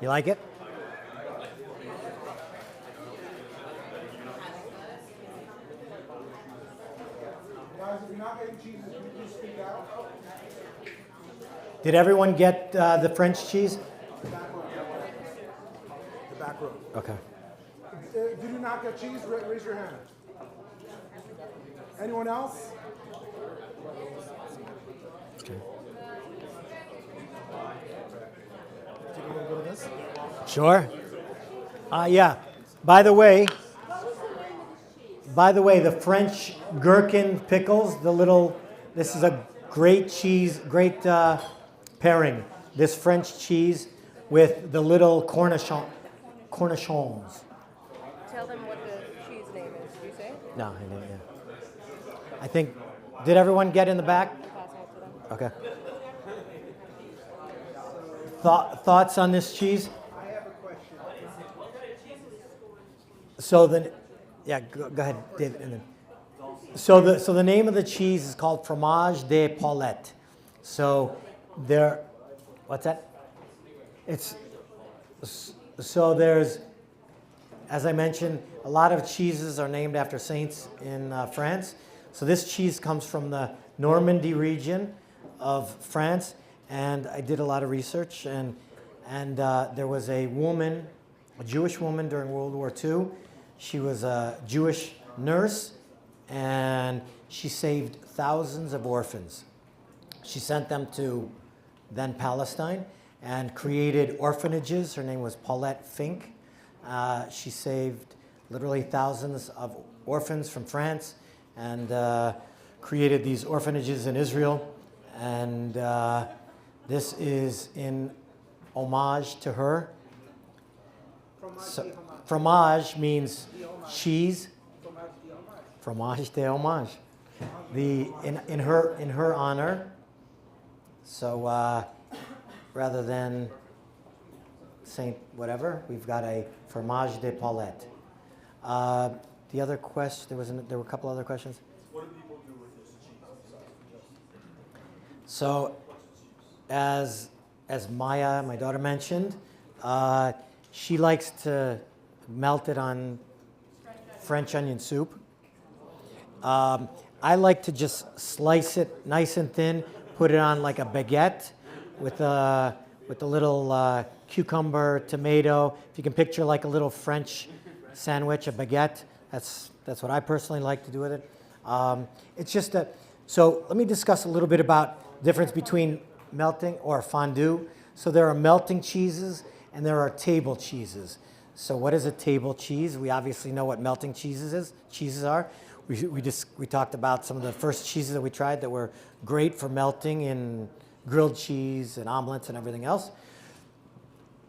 Speaker 2: you like it?
Speaker 1: Guys, if you're not getting cheeses, you speak out.
Speaker 2: Did everyone get the French cheese?
Speaker 1: The back row. The back row.
Speaker 2: Okay.
Speaker 1: Did you not get cheese? Raise your hand. Anyone else?
Speaker 2: Okay.
Speaker 1: Do you want to go to this?
Speaker 2: Sure. Yeah. By the way, the French gherkin pickles, this is a great cheese, great pairing. This French cheese with the little cornichons.
Speaker 11: Tell them what the cheese name is. Did you say?
Speaker 2: No, I didn't. Yeah. I think. Did everyone get in the back?
Speaker 11: Pass out to them.
Speaker 2: Okay. Thoughts on this cheese?
Speaker 5: I have a question.
Speaker 2: So then, yeah, go ahead, David. And then, so the name of the cheese is called fromage de Paulette. So there, what's that? There's, as I mentioned, a lot of cheeses are named after saints in France. So this cheese comes from the Normandy region of France, and I did a lot of research, and there was a woman, a Jewish woman during World War II. She was a Jewish nurse, and she saved thousands of orphans. She sent them to then Palestine and created orphanages. Her name was Paulette Fink. She saved literally thousands of orphans from France and created these orphanages in Israel. And this is in homage to her. So, fromage means cheese. Fromage de homage. In her honor. So rather than Saint whatever, we've got a fromage de Paulette. The other question, there were a couple other questions. What do people do with this cheese? So, as Maya, my daughter, mentioned, she likes to melt it on French onion soup. I like to just slice it nice and thin, put it on like a baguette with a little cucumber, tomato. If you can picture like a little French sandwich, a baguette, that's what I personally like to do with it. It's just so let me discuss a little bit about the difference between melting or fondue. So there are melting cheeses and there are table cheeses. So what is a table cheese? We obviously know what melting cheeses are. We talked about some of the first cheeses that we tried that were great for melting in grilled cheese and omelets and everything else.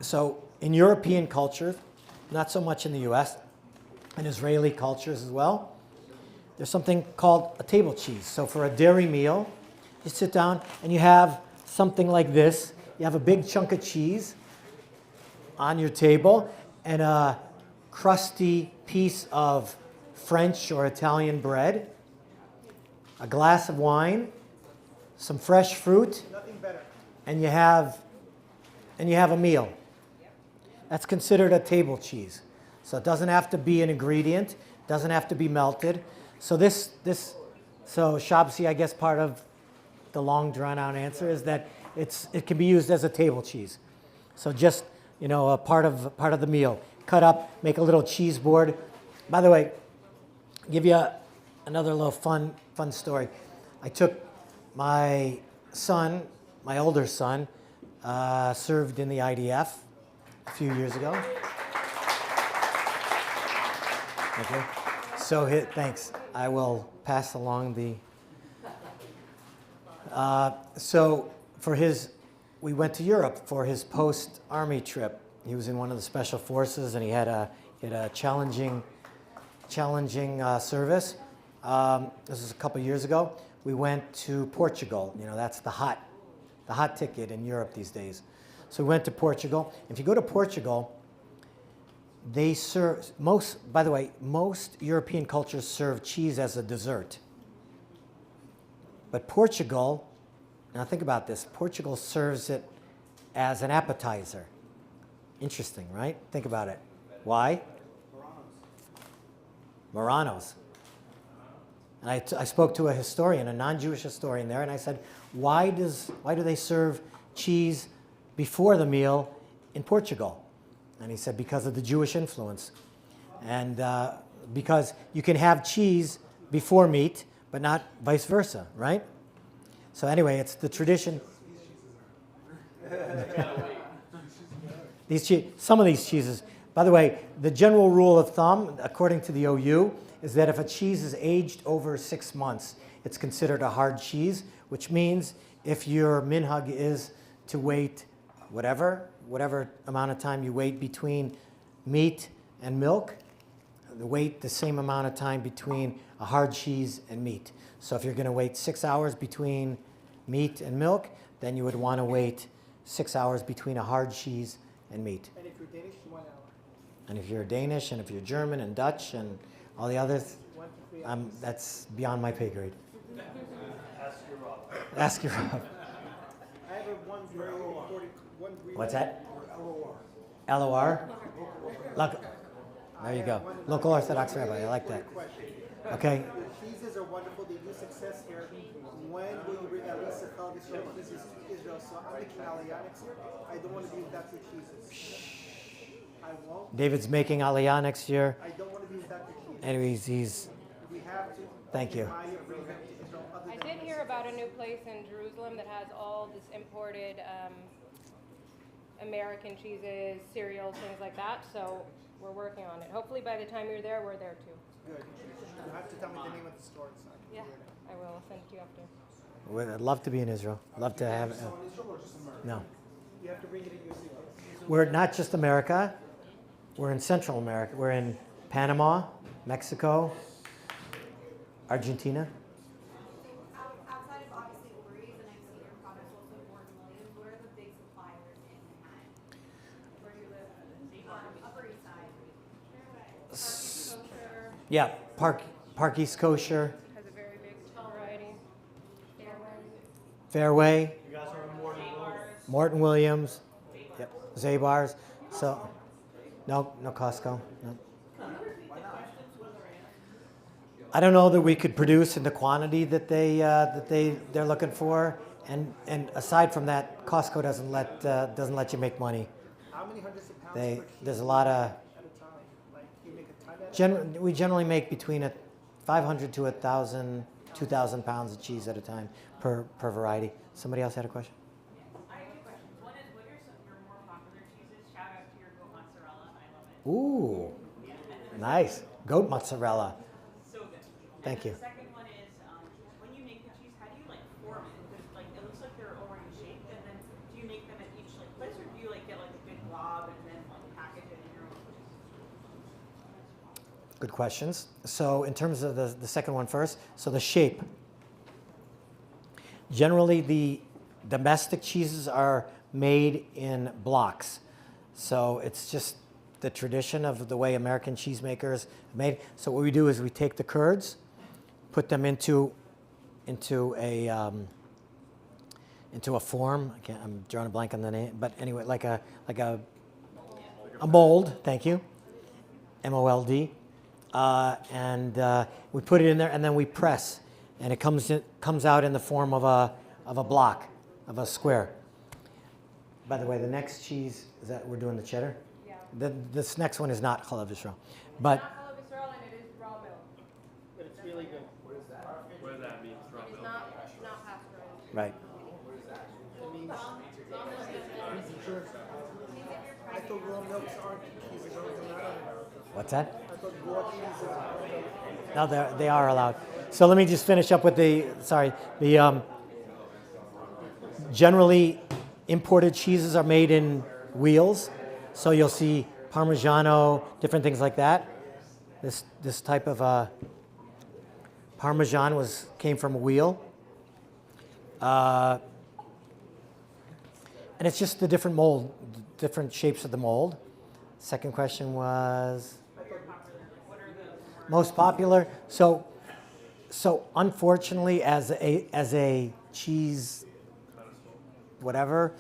Speaker 2: So in European culture, not so much in the US, and Israeli cultures as well, there's something called a table cheese. So for a dairy meal, you sit down and you have something like this. You have a big chunk of cheese on your table and a crusty piece of French or Italian bread, a glass of wine, some fresh fruit,
Speaker 5: Nothing better.
Speaker 2: and you have a meal. That's considered a table cheese. So it doesn't have to be an ingredient, doesn't have to be melted. So so Shabsi, I guess part of the long drawn out answer is that it can be used as a table cheese. So just, a part of the meal. Cut up, make a little cheese board. By the way, give you another little fun story. I took my son, my older son, served in the IDF a few years ago. Okay. So thanks. I will pass along the. So we went to Europe for his post-army trip. He was in one of the special forces, and he had a challenging service. This was a couple years ago. We went to Portugal. That's the hot ticket in Europe these days. So we went to Portugal. If you go to Portugal, they serve most European cultures serve cheese as a dessert. But Portugal, now think about this, Portugal serves it as an appetizer. Interesting, right? Think about it. Why? Moranos. And I spoke to a historian, a non-Jewish historian there, and I said, why do they serve cheese before the meal in Portugal? And he said, because of the Jewish influence. And because you can have cheese before meat, but not vice versa, right? So anyway, it's the tradition. Some of these cheeses, by the way, the general rule of thumb, according to the OU, is that if a cheese is aged over 6 months, it's considered a hard cheese, which means if your minhag is to wait whatever amount of time you wait between meat and milk, wait the same amount of time between a hard cheese and meat. So if you're going to wait 6 hours between meat and milk, then you would want to wait 6 hours between a hard cheese and meat.
Speaker 5: And if you're Danish, 1 hour.
Speaker 2: And if you're Danish, and if you're German and Dutch and all the others,
Speaker 5: 1 to 3 hours.
Speaker 2: that's beyond my pay grade.
Speaker 9: Ask your Rob.
Speaker 2: Ask your Rob.
Speaker 5: I have one very important one.
Speaker 2: What's that? LOR? There you go. Local Orthodox Rabbi. I like that. Okay.
Speaker 5: The cheeses are wonderful. They do success here. When will you bring at least a couple of cheeses to Israel? So I'm making Aliyah here. I don't want to be without the cheeses. I won't.
Speaker 2: David's making Aliyah next year.
Speaker 5: I don't want to be without the cheeses.
Speaker 2: Anyways, he's.
Speaker 5: We have to.
Speaker 2: Thank you.
Speaker 11: I did hear about a new place in Jerusalem that has all this imported American cheeses, cereals, things like that. So we're working on it. Hopefully by the time you're there, we're there too.
Speaker 5: Good. You have to tell me the name of the store. So
Speaker 11: Yeah, I will send it to you after.
Speaker 2: I'd love to be in Israel. Love to have. No.
Speaker 5: you have to bring it in your seat.
Speaker 2: We're not just America. We're in Central America. We're in Panama, Mexico, Argentina.
Speaker 3: Outside of obviously breweries, and I've seen your products also in Morton Williams, what are the big suppliers in Manhattan? Where do you live? Upper East Side. Park Kosher
Speaker 2: Yeah, Park East Kosher,
Speaker 11: Has a very big variety.
Speaker 2: Fairway,
Speaker 9: You guys are in
Speaker 2: Morton Williams, yep, Zabars. So, no Costco. No. I don't know that we could produce in the quantity that they're looking for, and aside from that, Costco doesn't let you make money.
Speaker 5: How many hundreds of pounds per cheese
Speaker 2: There's a lot of.
Speaker 5: at a time? Like, you make a ton at a time?
Speaker 2: We generally make between 500 to 1,000, 2,000 pounds of cheese at a time per variety. Somebody else had a question?
Speaker 12: I have two questions. One is, what are some of your more popular cheeses? Shout out to your goat mozzarella. I love it.
Speaker 2: Ooh, nice. Goat mozzarella.
Speaker 12: So good.
Speaker 2: Thank you.
Speaker 12: The second one is, when you make the cheese, how do you like form it? Because like it looks like they're already shaped, and then do you make them at each like place, or do you like get like a big blob and then like package it in your own place?
Speaker 2: Good questions. So in terms of the second one first, so the shape. Generally, the domestic cheeses are made in blocks. So it's just the tradition of the way American cheesemakers made. So what we do is we take the curds, put them into a form. I'm drawing a blank on the name, but anyway, like a mold. Thank you, MOLD. And we put it in there, and then we press, and it comes out in the form of a block, of a square. By the way, the next cheese is that we're doing the cheddar.
Speaker 11: Yeah.
Speaker 2: This next one is not Chalav Yisrael, but
Speaker 11: Not challah Yisrael, and it is raw milk.
Speaker 5: But it's really good.
Speaker 10: What does that mean? Raw
Speaker 11: It's
Speaker 10: milk?
Speaker 11: not pasteurized.
Speaker 2: right.
Speaker 5: It means, I thought raw milks aren't cheeses. They're not allowed.
Speaker 2: What's that?
Speaker 5: I thought raw cheeses are allowed.
Speaker 2: No, they are allowed. So let me just finish up with the generally imported cheeses are made in wheels. So you'll see Parmigiano, different things like that. This type of Parmesan came from a wheel. And it's just the different mold, different shapes of the mold. Second question was most popular. So unfortunately, as a cheese, whatever,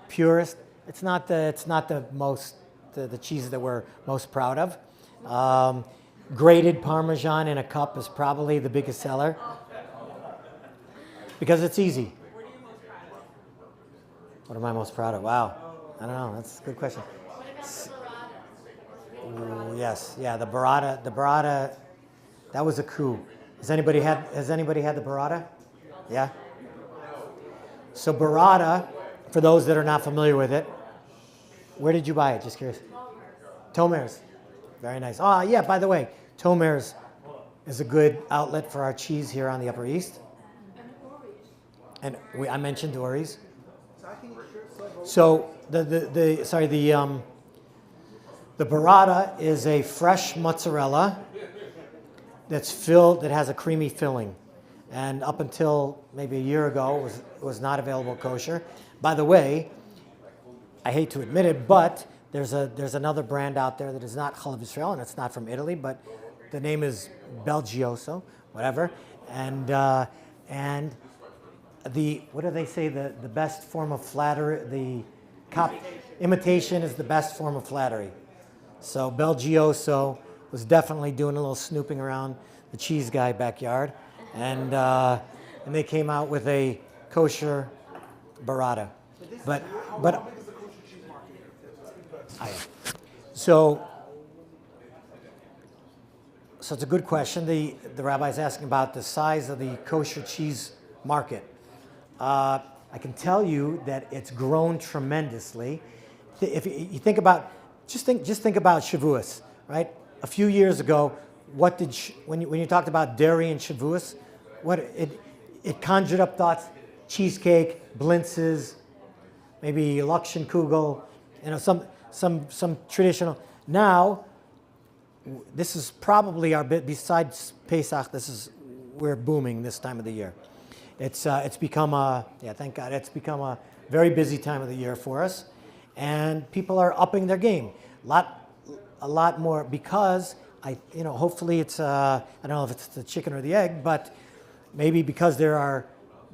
Speaker 2: purist, it's not the most the cheese that we're most proud of. Grated Parmesan in a cup is probably the biggest seller because it's easy. What am I most proud of? Wow. I don't know. That's a good question. Ooh, yes. Yeah, the burrata. The burrata. That was a coup. Has anybody had the burrata? Yeah. So burrata, for those that are not familiar with it, where did you buy it? Just curious. Tomer's. Very nice. Oh, yeah, by the way, Tomer's is a good outlet for our cheese here on the Upper East. And I mentioned Ori's. So the burrata is a fresh mozzarella that has a creamy filling. And up until maybe a year ago, it was not available kosher. By the way, I hate to admit it, but there's another brand out there that is not Chalav Yisrael, and it's not from Italy, but the name is Belgioso, whatever. And the, what do they say, the best form of flattery, imitation is the best form of flattery. So Belgioso was definitely doing a little snooping around the cheese guy backyard, and they came out with a kosher burrata. But so it's a good question. The rabbi's asking about the size of the kosher cheese market. I can tell you that it's grown tremendously. If you think about, just think about Shavuos, right? A few years ago, when you talked about dairy and Shavuos, it conjured up thoughts: cheesecake, blintzes, maybe Lakshman Kugel, some traditional. Now, this is probably our bit, besides Pesach, we're booming this time of the year. It's become thank God, it's become a very busy time of the year for us, and people are upping their game a lot more because hopefully it's I don't know if it's the chicken or the egg, but maybe because there are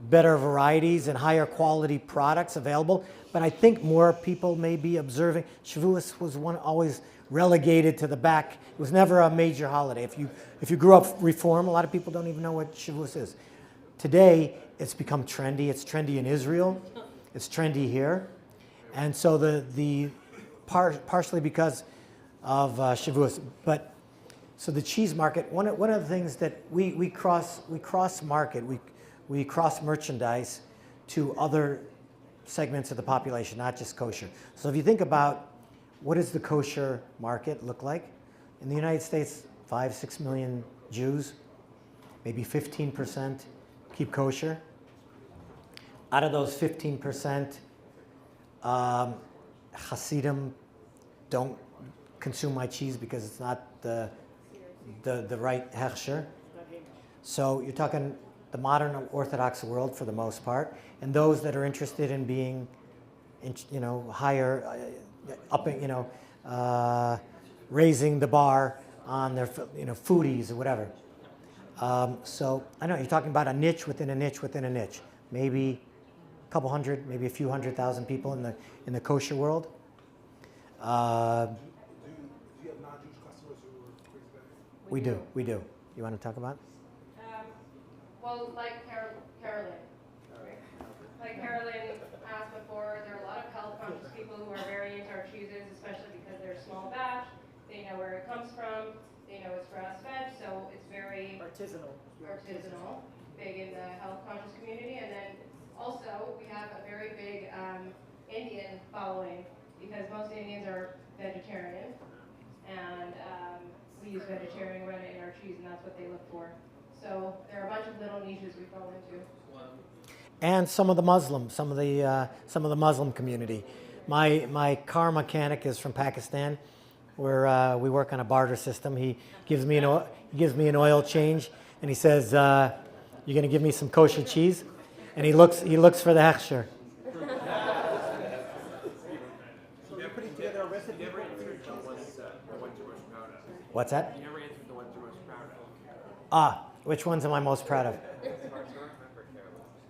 Speaker 2: better varieties and higher quality products available. But I think more people may be observing. Shavuos was always relegated to the back. It was never a major holiday. If you grew up Reform, a lot of people don't even know what Shavuos is. Today, it's become trendy. It's trendy in Israel. It's trendy here. And so partially because of Shavuos. But so the cheese market, one of the things that we cross market, we cross merchandise to other segments of the population, not just kosher. So if you think about what does the kosher market look like? In the United States, 5-6 million Jews, maybe 15% keep kosher. Out of those 15%, Hasidim don't consume my cheese because it's not the right hechsher. So you're talking the modern Orthodox world for the most part, and those that are interested in being, higher, upping, raising the bar on their, foodies or whatever. So I know you're talking about a niche within a niche within a niche. Maybe a couple hundred, maybe a few 100,000 people in the kosher world.
Speaker 1: Do you have non-Jewish customers who are crazy?
Speaker 2: We do. You want to talk about it?
Speaker 11: Well, like Carolyn asked before, there are a lot of health-conscious people who are very into our cheeses, especially because they're small batch. They know where it comes from. They know it's grass-fed, so it's very artisanal, big in the health-conscious community. And then also, we have a very big Indian following because most Indians are vegetarian, and we use vegetarian rennet in our cheese, and that's what they look for. So there are a bunch of little niches we fall into.
Speaker 2: And some of the Muslim community. My car mechanic is from Pakistan, where we work on a barter system. He gives me an oil change, and he says, "You're going to give me some kosher cheese?" And he looks for the hechsher. What's that?
Speaker 10: You never answered the ones you're most proud of.
Speaker 2: Which ones am I most proud of?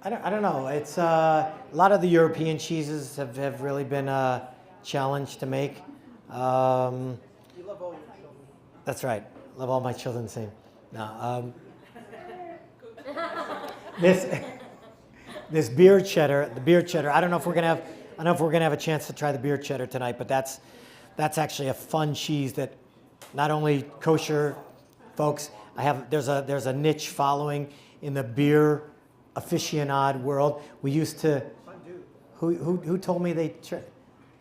Speaker 2: I don't know. It's a lot of the European cheeses have really been a challenge to make.
Speaker 5: You love all your children.
Speaker 2: That's right. Love all my children the same. No. This beer cheddar, I don't know if we're gonna have don't know if we're going to have a chance to try the beer cheddar tonight, but that's actually a fun cheese that not only kosher folks, there's a niche following in the beer aficionado world. We used to, who told me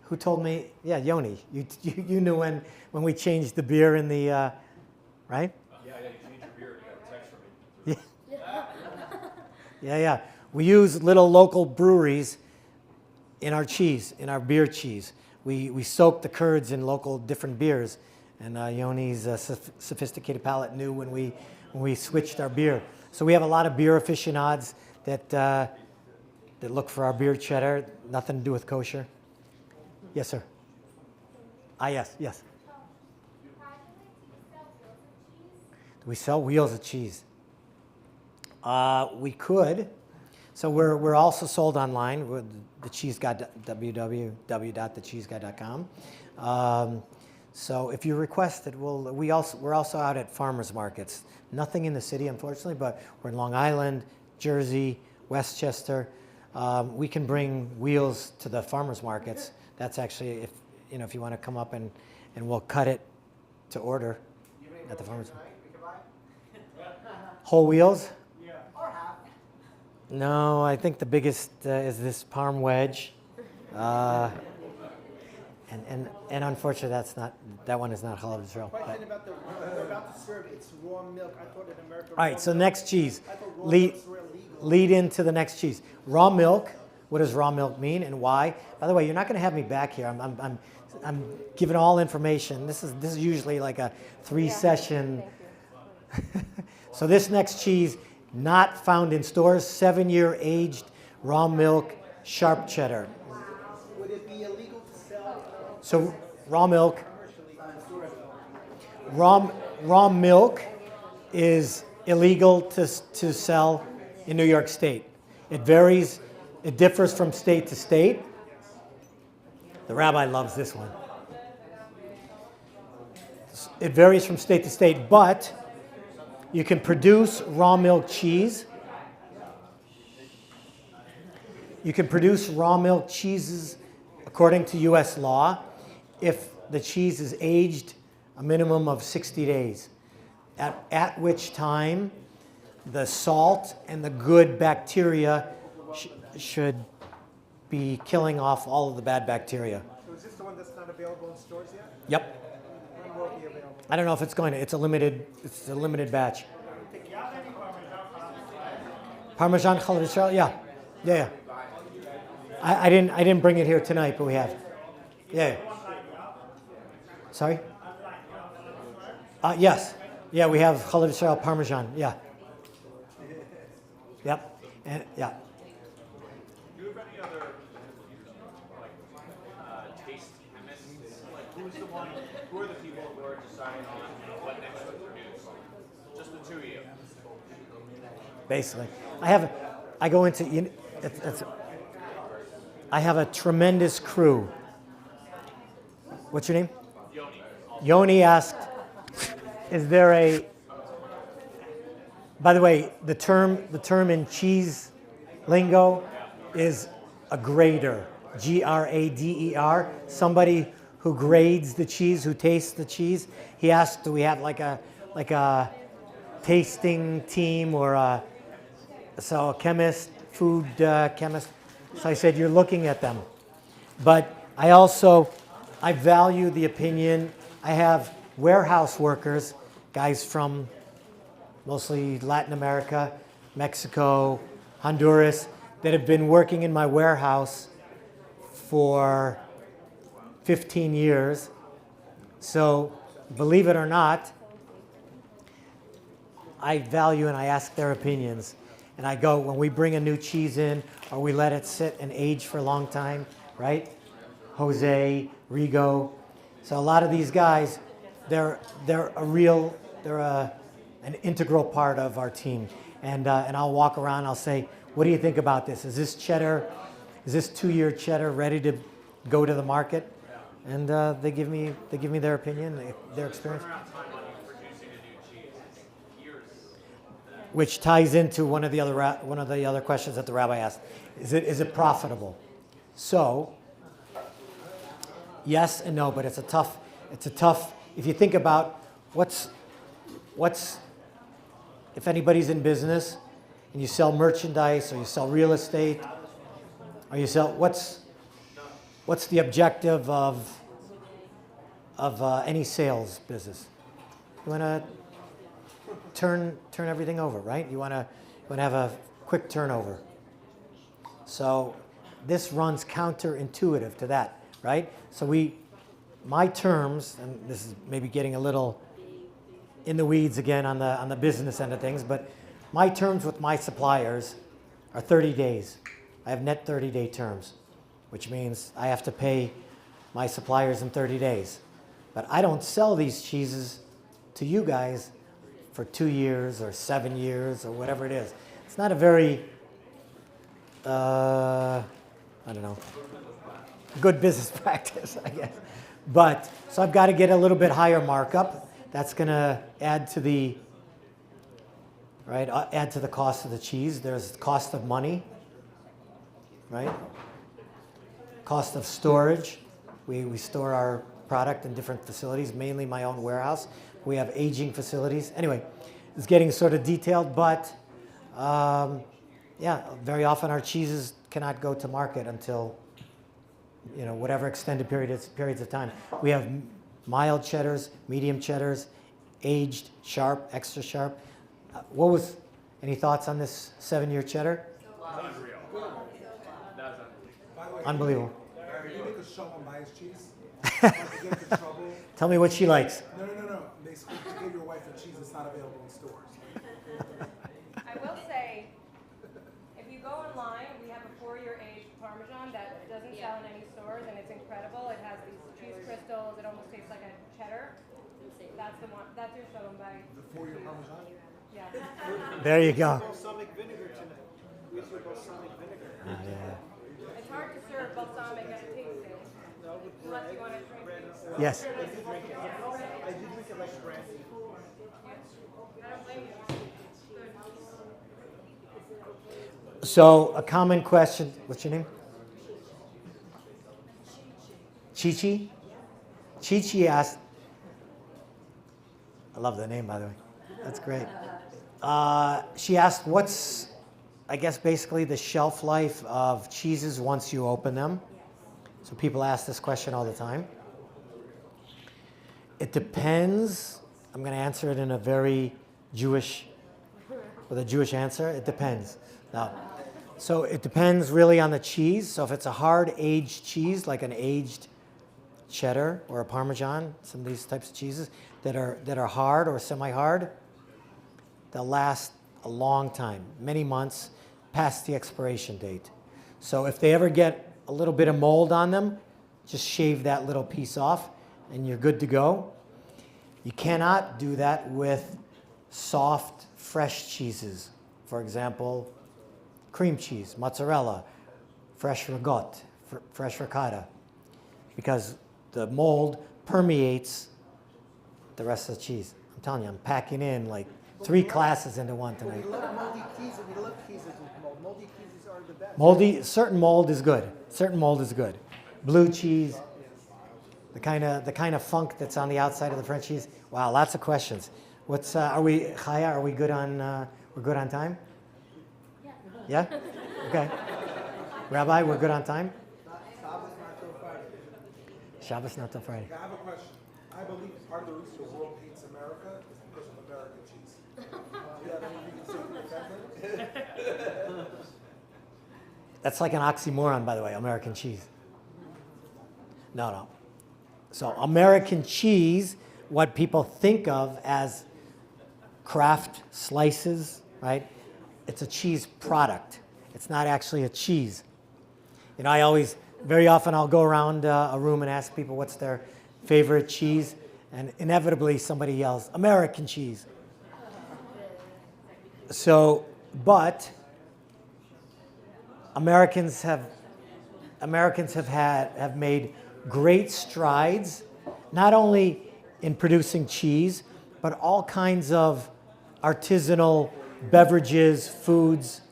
Speaker 2: who told me, yeah, Yoni, you knew when we changed the beer in the, right?
Speaker 10: Yeah, you changed your beer, you got a text from me.
Speaker 2: Yeah. We use little local breweries in our cheese, in our beer cheese. We soak the curds in local different beers, and Yoni's sophisticated palate knew when we switched our beer. So we have a lot of beer aficionados that look for our beer cheddar. Nothing to do with kosher. Yes, sir. Yes. Do we sell wheels of cheese? We could. So we're also sold online with the Cheese Guide, www.thecheeseguide.com. So if you request it, we're also out at farmers markets. Nothing in the city, unfortunately, but we're in Long Island, Jersey, Westchester. We can bring wheels to the farmers markets. That's actually if you want to come up and we'll cut it to order at the farmers market. Whole wheels?
Speaker 5: Yeah. Or half.
Speaker 2: No, I think the biggest is this parm wedge, and unfortunately that one is not halal Israel.
Speaker 5: Question about they're about to serve. It's raw milk. I thought in America.
Speaker 2: All right, so next cheese.
Speaker 5: I thought raw
Speaker 2: Lead
Speaker 5: milks were illegal.
Speaker 2: lead into the next cheese. Raw milk. What does raw milk mean and why? By the way, you're not going to have me back here. I'm giving all information. This is usually like a 3-session. So this next cheese, not found in stores, 7-year aged raw milk sharp cheddar.
Speaker 5: Would it be illegal to sell?
Speaker 2: So raw milk. Raw milk is illegal to sell in New York State. It varies. It differs from state to state. The rabbi loves this one. It varies from state to state, but you can produce raw milk cheese. You can produce raw milk cheeses according to U.S. law if the cheese is aged a minimum of 60 days, at which time the salt and the good bacteria should be killing off all of the bad bacteria.
Speaker 5: So is this the one that's not available in stores yet?
Speaker 2: Yep.
Speaker 5: When will it be available?
Speaker 2: I don't know if it's going to. It's a limited batch. Parmesan challah Israel? Yeah. I didn't bring it here tonight, but we have. Yeah. Sorry? Yes. Yeah, we have challah Israel Parmesan. Yeah. Yep. And yeah.
Speaker 10: Do you have any other taste chemists? Who are the people who are deciding on what next to produce? Just the two of you.
Speaker 2: Basically, I have a tremendous crew. What's your name? Yoni asked, is there a, by the way, the term in cheese lingo is a grader, Grader, somebody who grades the cheese, who tastes the cheese. He asked, do we have like a tasting team or a chemist, food chemist? So I said, you're looking at them. But I value the opinion. I have warehouse workers, guys from mostly Latin America, Mexico, Honduras, that have been working in my warehouse for 15 years. So believe it or not, I value and I ask their opinions. And I go, when we bring a new cheese in, or we let it sit and age for a long time, right? Jose, Rigo. So a lot of these guys, they're an integral part of our team. And I'll walk around, I'll say, what do you think about this? Is this 2-year cheddar ready to go to the market? And they give me their opinion, their experience. Which ties into one of the other questions that the rabbi asked. Is it profitable? So yes and no, but it's a tough, if you think about what's, if anybody's in business and you sell merchandise or you sell real estate or you sell, what's the objective of any sales business? You want to turn everything over, right? You want to have a quick turnover. So this runs counterintuitive to that, right? So my terms, and this is maybe getting a little in the weeds again on the business end of things, but my terms with my suppliers are 30 days. I have net 30-day terms, which means I have to pay my suppliers in 30 days. But I don't sell these cheeses to you guys for 2 years or 7 years or whatever it is. It's not a very, I don't know, good business practice, I guess. But, so I've got to get a little bit higher markup. That's going to add to the, right, add to the cost of the cheese. There's cost of money, right? Cost of storage. We store our product in different facilities, mainly my own warehouse. We have aging facilities. Anyway, it's getting sort of detailed, but yeah, very often our cheeses cannot go to market until, you know, whatever extended periods of time. We have mild cheddars, medium cheddars, aged, sharp, extra sharp. Any thoughts on this 7-year cheddar?
Speaker 10: Unreal. That's
Speaker 2: Unbelievable.
Speaker 1: Can you make a show on biased cheese? Get into trouble.
Speaker 2: Tell me what she likes.
Speaker 1: No. Basically, to give your wife a cheese that's not available in stores.
Speaker 11: I will say, if you go online, we have a 4-year aged Parmesan that doesn't sell in any stores, and it's incredible. It has these cheese crystals. It almost tastes like a cheddar. That's the one. That's your show and buy.
Speaker 1: The 4-year Parmesan?
Speaker 11: Yeah.
Speaker 2: There you go.
Speaker 5: Balsamic vinegar tonight. We use balsamic vinegar.
Speaker 2: Yeah.
Speaker 11: It's hard to serve balsamic at a tasting. Unless you want to drink it.
Speaker 2: Yes.
Speaker 5: I did drink it like brandy.
Speaker 11: I don't blame you.
Speaker 2: So a common question, what's your name? Chi-Chi? Chi-Chi asked, I love the name, by the way. That's great. She asked, what's, I guess, basically the shelf life of cheeses once you open them? So people ask this question all the time. It depends. I'm going to answer it in a very with a Jewish answer. It depends. Now, so it depends really on the cheese. So if it's a hard aged cheese, like an aged cheddar or a Parmesan, some of these types of cheeses that are hard or semi-hard, they'll last a long time, many months past the expiration date. So if they ever get a little bit of mold on them, just shave that little piece off and you're good to go. You cannot do that with soft, fresh cheeses. For example, cream cheese, mozzarella, fresh ricotta, fresh ricotta, because the mold permeates the rest of the cheese. I'm telling you, I'm packing in like 3 classes into one tonight.
Speaker 5: We love moldy cheeses. We love cheeses with mold. Moldy cheeses are the best.
Speaker 2: Certain mold is good. Certain mold is good. Blue cheese, the kind of funk that's on the outside of the French cheese. Wow, lots of questions. Are we Chaya? Are we good on? We're good on time? Yeah. Okay. Rabbi, we're good on time. Shabbos not till Friday.
Speaker 1: I have a question. I believe part of the reason the world hates America is because of American cheese. Do you have anything to say to defend it?
Speaker 2: That's like an oxymoron, by the way, American cheese. No. So American cheese, what people think of as Kraft slices, right? It's a cheese product. It's not actually a cheese. You know, very often I'll go around a room and ask people what's their favorite cheese, and inevitably somebody yells, American cheese. So, but Americans have made great strides, not only in producing cheese, but all kinds of artisanal beverages, foods,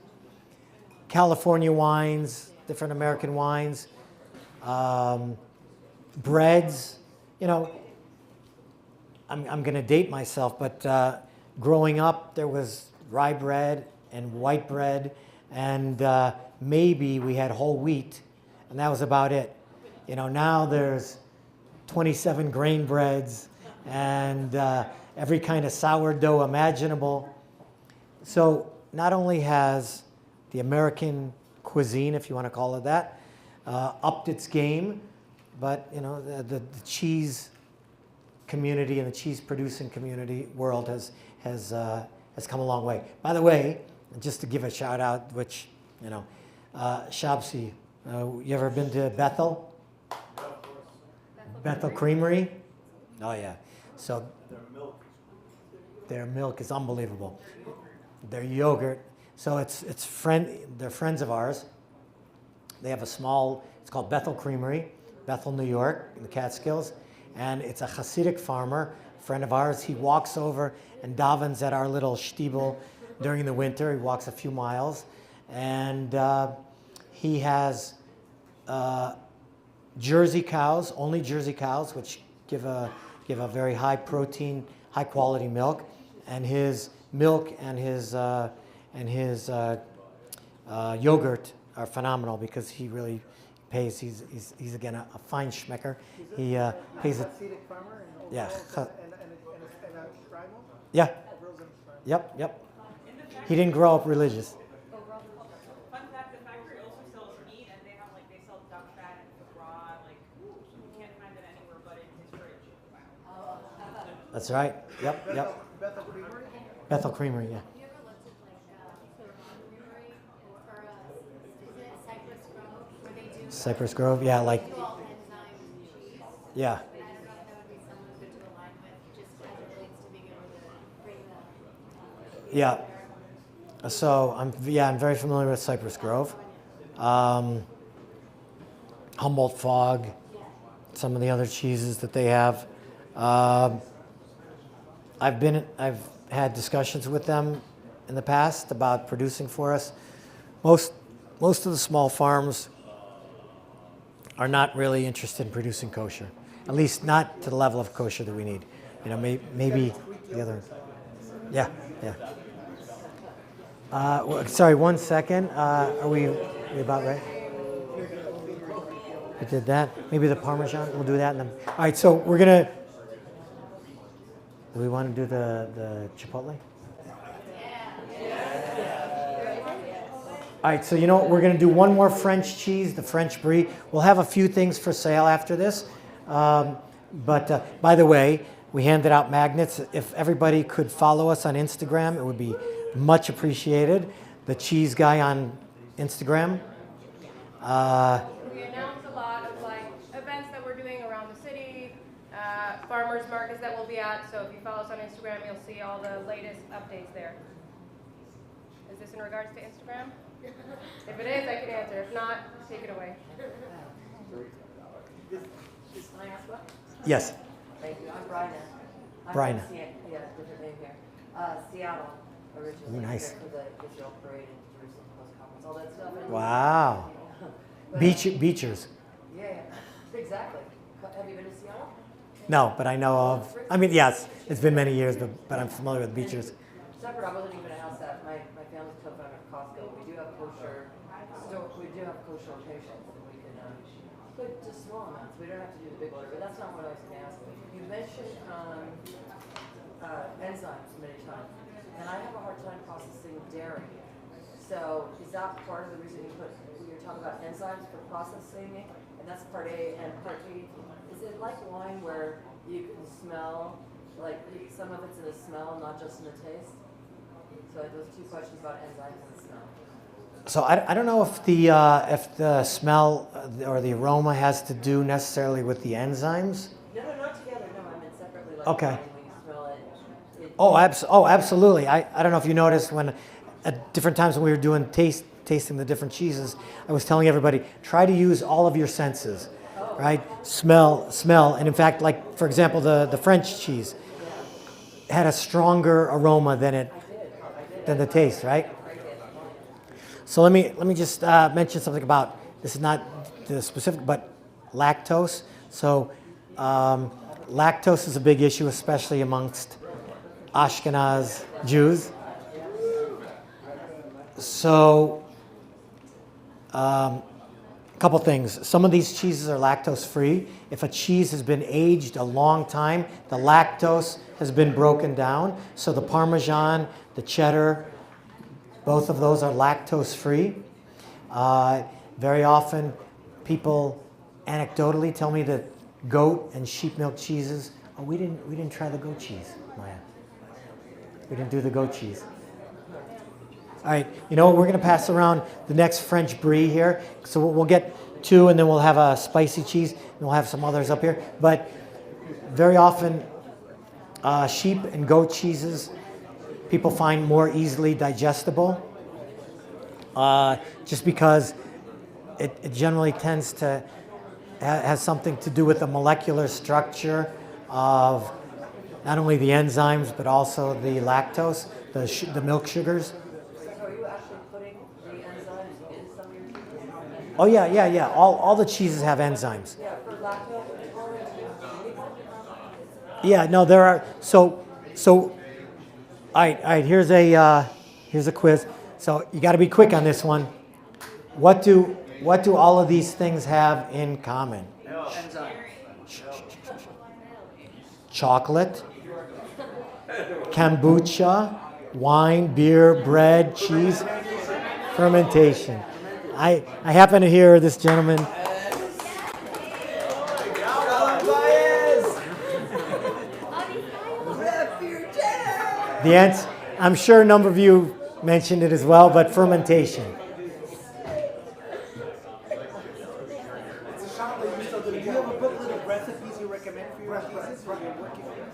Speaker 2: California wines, different American wines, breads, I'm going to date myself, but growing up, there was rye bread and white bread, and maybe we had whole wheat, and that was about it. Now there's 27 grain breads and every kind of sourdough imaginable. So not only has the American cuisine, if you want to call it that, upped its game, but the cheese community and the cheese producing community world has come a long way. By the way, just to give a shout out, which Shabsi, you ever been to Bethel? Bethel Creamery? Oh yeah. So their milk is unbelievable. Their yogurt. So they're friends of ours. They have it's called Bethel Creamery, Bethel, New York, in the Catskills. And it's a Hasidic farmer, friend of ours. He walks over and davens at our little shtibel during the winter. He walks a few miles. And he has Jersey cows, only Jersey cows, which give a very high protein, high quality milk. And his milk and his yogurt are phenomenal because he really pays. He's again a fine schmecker. He pays it. Yeah. Yeah. Yep. He didn't grow up religious.
Speaker 12: Fun fact: the factory also sells meat, and they sell duck fat and raw. You can't find it anywhere but in his fridge.
Speaker 2: That's right. Yep.
Speaker 5: Bethel Creamery?
Speaker 2: Bethel Creamery, yeah.
Speaker 3: Have you ever looked at Creamery or is it Cypress Grove where they do
Speaker 2: Cypress Grove, yeah, like,
Speaker 3: do all enzymes and cheese?
Speaker 2: yeah.
Speaker 3: I don't know if that would be someone good to align with, just as it relates to being able to bring the
Speaker 2: Yeah. So I'm very familiar with Cypress Grove, Humboldt Fog, some of the other cheeses that they have. I've had discussions with them in the past about producing for us. Most of the small farms are not really interested in producing kosher, at least not to the level of kosher that we need. Maybe the other. Yeah. Sorry, 1 second. Are we about right? We did that. Maybe the Parmesan. We'll do that. And then, all right. So we're gonna. Do we want to do the Chipotle? All right. So you know what? We're gonna do one more French cheese, the French Brie. We'll have a few things for sale after this. But by the way, we handed out magnets. If everybody could follow us on Instagram, it would be much appreciated. The cheese guy on Instagram.
Speaker 11: We announced a lot of events that we're doing around the city, farmers markets that we'll be at. So if you follow us on Instagram, you'll see all the latest updates there. Is this in regards to Instagram? If it is, I can answer. If not, take it away.
Speaker 13: Can I ask what?
Speaker 2: Yes.
Speaker 13: Thank you. I'm Bryna.
Speaker 2: Bryna.
Speaker 13: Yeah, different name here. Seattle, originally.
Speaker 2: Ooh, nice.
Speaker 13: For the Israel Parade and Jerusalem Post Conference, all that stuff. And
Speaker 2: Wow. Beachers.
Speaker 13: Yeah, exactly. Have you been to Seattle?
Speaker 2: No, but I know of. I mean, yes, it's been many years, but I'm familiar with Beachers.
Speaker 13: Separate, I wasn't even asked that. My family's co-founder of Costco. We do have kosher locations that we can put just small amounts. We don't have to do the big order, but that's not what I was going to ask. You mentioned enzymes many times, and I have a hard time processing dairy. So is that part of the reason you're talking about enzymes for processing it? And that's part A. And part B, is it like wine where you can smell, some of it's in the smell, not just in the taste? So those two questions about enzymes and smell.
Speaker 2: So I don't know if the smell or the aroma has to do necessarily with the enzymes.
Speaker 13: No, not together. No, I meant separately.
Speaker 2: Okay.
Speaker 13: Wine, when you smell it.
Speaker 2: Absolutely. I don't know if you noticed when at different times when we were doing tasting the different cheeses, I was telling everybody, try to use all of your senses, right? Smell, and in fact, for example, the French cheese had a stronger aroma than the taste, right? So let me just mention something about, this is not the specific, but lactose. So lactose is a big issue, especially amongst Ashkenaz Jews. So a couple things. Some of these cheeses are lactose free. If a cheese has been aged a long time, the lactose has been broken down. So the Parmesan, the cheddar, both of those are lactose free. Very often people anecdotally tell me that goat and sheep milk cheeses, oh, we didn't try the goat cheese, Maya. We didn't do the goat cheese. All right, you know what? We're going to pass around the next French brie here. So we'll get two, and then we'll have a spicy cheese, and we'll have some others up here. But very often, sheep and goat cheeses, people find more easily digestible, just because it generally tends to has something to do with the molecular structure of not only the enzymes, but also the lactose, the milk sugars.
Speaker 13: Are you actually putting the enzymes in some of your cheeses?
Speaker 2: Oh, yeah. All the cheeses have enzymes.
Speaker 13: Yeah, for lactose intolerant.
Speaker 2: Yeah, no, there are. So, all right. Here's a quiz. So you got to be quick on this one. What do all of these things have in common?
Speaker 6: Enzyme.
Speaker 2: Chocolate, kombucha, wine, beer, bread, cheese, fermentation. I happen to hear this gentleman. The answer, I'm sure a number of you mentioned it as well, but fermentation.
Speaker 5: Do you have a booklet of recipes you recommend for your cheeses?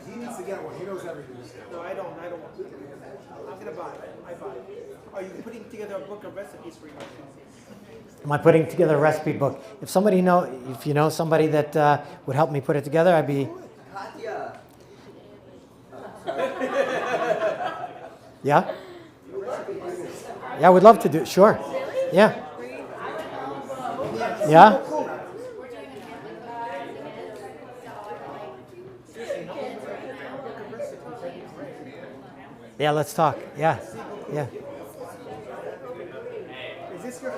Speaker 1: He needs to get one. He knows everything.
Speaker 5: No, I don't. I'm gonna buy it. I buy it. Are you putting together a book of recipes for your cheeses?
Speaker 2: Am I putting together a recipe book? If you know somebody that would help me put it together, I'd be.
Speaker 6: Katya.
Speaker 2: Yeah? Yeah, I would love to do it. Sure. Yeah. Yeah? Yeah, let's talk. Yeah.
Speaker 5: Is this your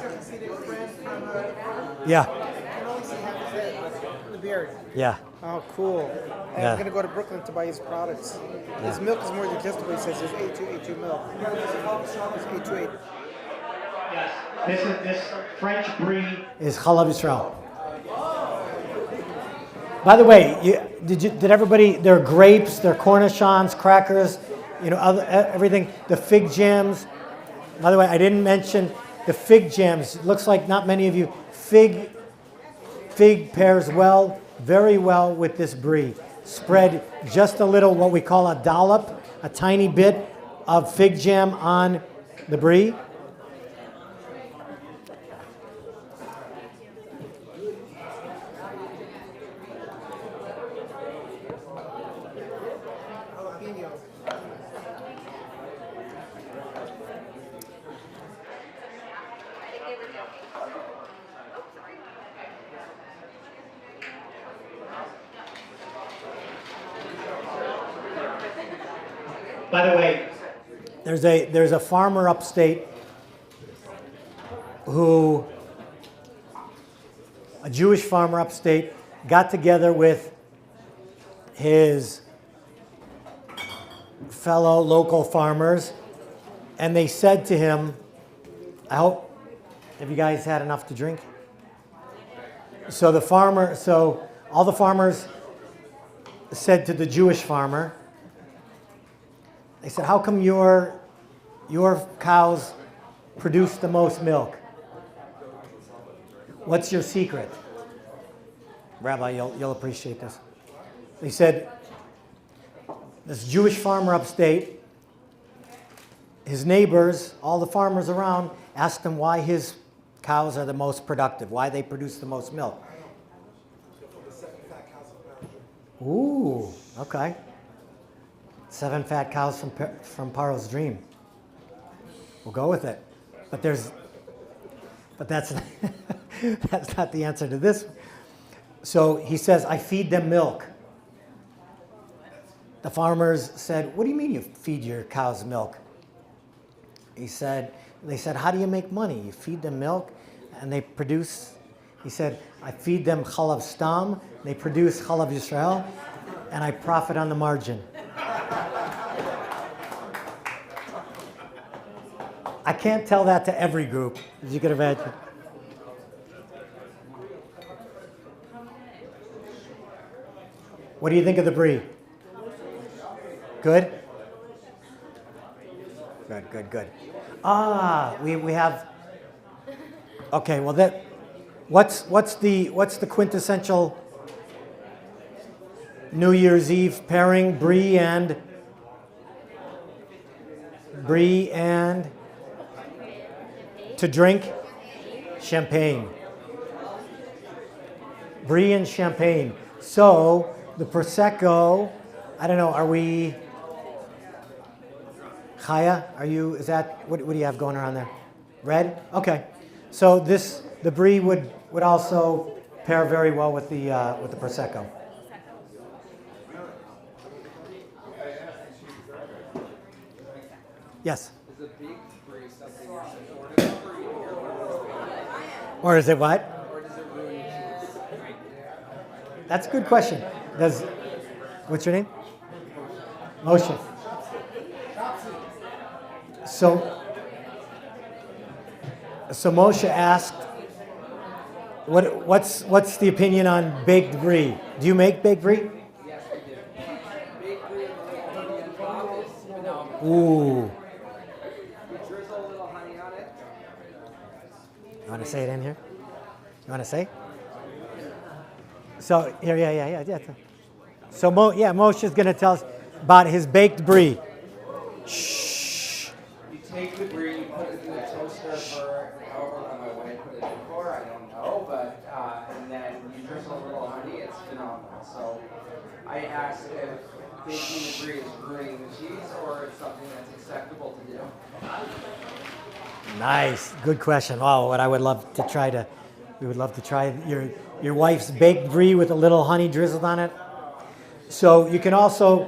Speaker 5: conceded friend from
Speaker 2: Yeah.
Speaker 5: I can only see half his head. The beard.
Speaker 2: Yeah.
Speaker 5: Oh, cool. And
Speaker 2: Yeah.
Speaker 5: I'm going to go to Brooklyn to buy his products. His milk is more digestible, he says. It's A2 milk. It's A28.
Speaker 2: Yes. This French brie is Chalav Yisrael. By the way, did everybody? There are grapes, there are cornichons, crackers, everything. The fig jams. By the way, I didn't mention the fig jams. It looks like not many of you. Fig pairs very well with this brie. Spread just a little, what we call a dollop, a tiny bit of fig jam on the brie. By the way, there's a farmer upstate a Jewish farmer upstate, got together with his fellow local farmers, and they said to him, have you guys had enough to drink? So all the farmers said to the Jewish farmer, they said, how come your cows produce the most milk? What's your secret? Rabbi, you'll appreciate this. They said, this Jewish farmer upstate, his neighbors, all the farmers around, asked him why his cows are the most productive, why they produce the most milk. Ooh, okay. 7 fat cows from Paro's dream. We'll go with it. But that's that's not the answer to this So he says, I feed them milk. The farmers said, what do you mean you feed your cows milk? They said, how do you make money? You feed them milk and they produce, he said, I feed them chalav stam, they produce chalav Yisrael, and I profit on the margin. I can't tell that to every group, as you can imagine. What do you think of the brie? Good? Good. We have. Okay, well what's the quintessential New Year's Eve pairing? Brie and to drink? Champagne. Brie and champagne. So the Prosecco, I don't know, are we, Chaya, is that, what do you have going around there? Red? Okay. So the Brie would also pair very well with the Prosecco. Yes?
Speaker 6: Is a big Brie something you should order for you?
Speaker 2: Or is it what?
Speaker 6: Or does it ruin your cheese?
Speaker 2: That's a good question. What's your name? Moshe. So Moshe asked, what's the opinion on baked brie? Do you make baked brie?
Speaker 6: Yes, we do. Baked brie and a little honey on top is phenomenal.
Speaker 2: Ooh.
Speaker 6: We drizzle a little honey on it.
Speaker 2: You want to say it in here? You want to say? So here, yeah. So Moshe's going to tell us about his baked brie. Shh.
Speaker 6: You take the brie, you put it in the toaster for however long my wife put it in for, I don't know, but and then you drizzle a little honey, it's phenomenal. So I asked if baking the brie is ruining the cheese or it's something that's acceptable to do.
Speaker 2: Nice, good question. Oh, what I would love to try we would love to try your wife's baked brie with a little honey drizzled on it. So you can also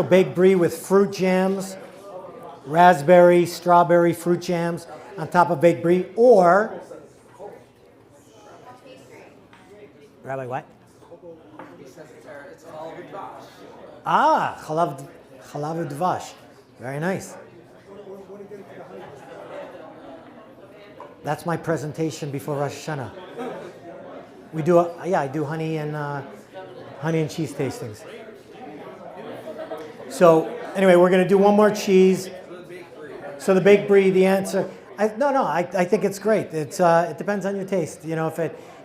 Speaker 2: bake brie with fruit jams, raspberry, strawberry fruit jams on top of baked brie, or Rabbi, what?
Speaker 6: He says it's all dvash.
Speaker 2: Chalav dvash. Very nice. That's my presentation before Rosh Hashanah. I do honey and cheese tastings. So anyway, we're going to do one more cheese. So the baked brie, the answer, I think it's great. It depends on your taste. You know,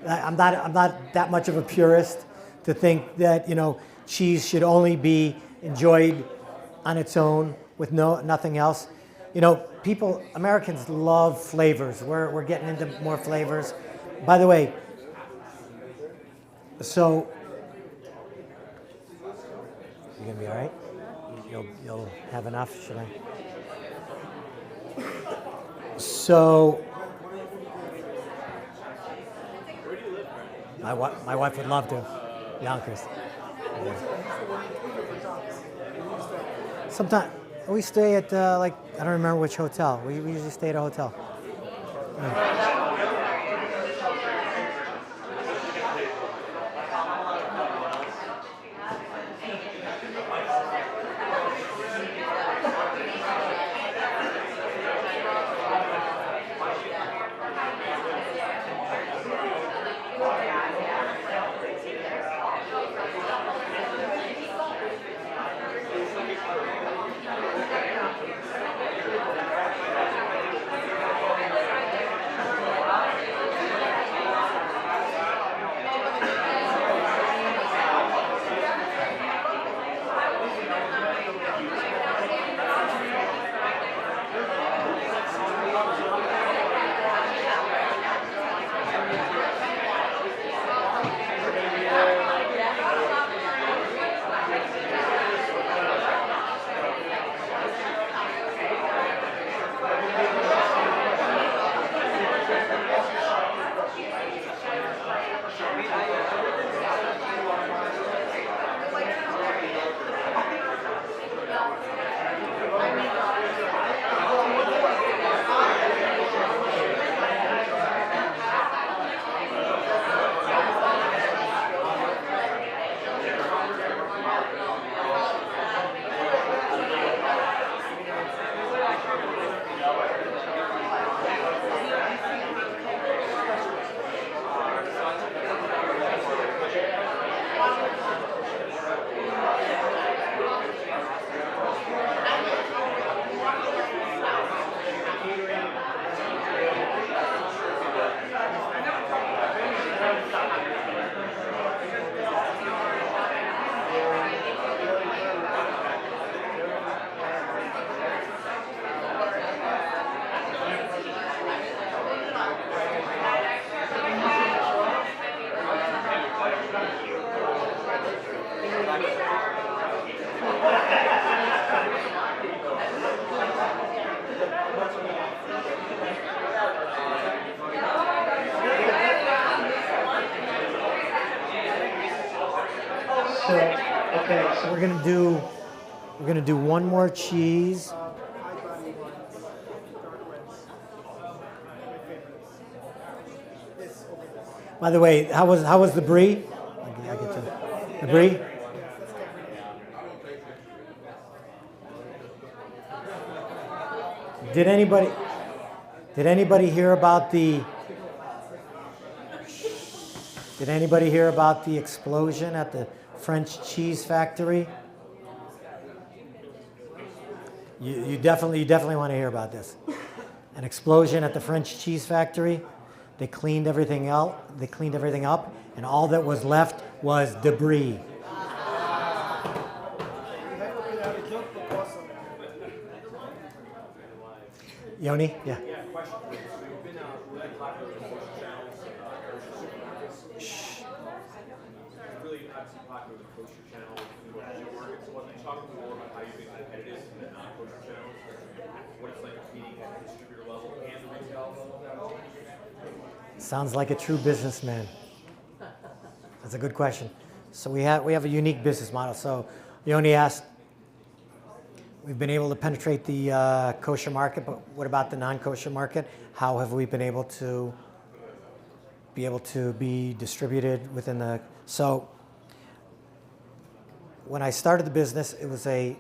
Speaker 2: I'm not that much of a purist to think that cheese should only be enjoyed on its own with nothing else. Americans love flavors. We're getting into more flavors. By the way, so you gonna be all right? You'll have enough, should I? So my wife would love to. Yonkers. Yeah. Sometimes we stay at I don't remember which hotel. We usually stay at a hotel. Yeah. Okay, so we're gonna do one more cheese.
Speaker 5: High body ones, dark reds. My favorites. This over this.
Speaker 2: By the way, how was the brie? I get to the brie.
Speaker 5: Yes, that's Cabernet.
Speaker 2: Did anybody hear about the explosion at the French cheese factory? You definitely want to hear about this. An explosion at the French cheese factory. They cleaned everything out. They cleaned everything up, and all that was left was debris. Yoni? Yeah.
Speaker 10: Yeah, question. We've been really popular in kosher channels, kosher supermarkets. Really obviously popular with kosher channels in the supermarkets. So can you talk more about how you think competitive in the non-kosher channels? What it's like competing at the distributor level and the retail level?
Speaker 2: Sounds like a true businessman. That's a good question. So we have a unique business model. So Yoni asked, we've been able to penetrate the kosher market, but what about the non-kosher market? How have we been able to be distributed within the... So when I started the business, it was a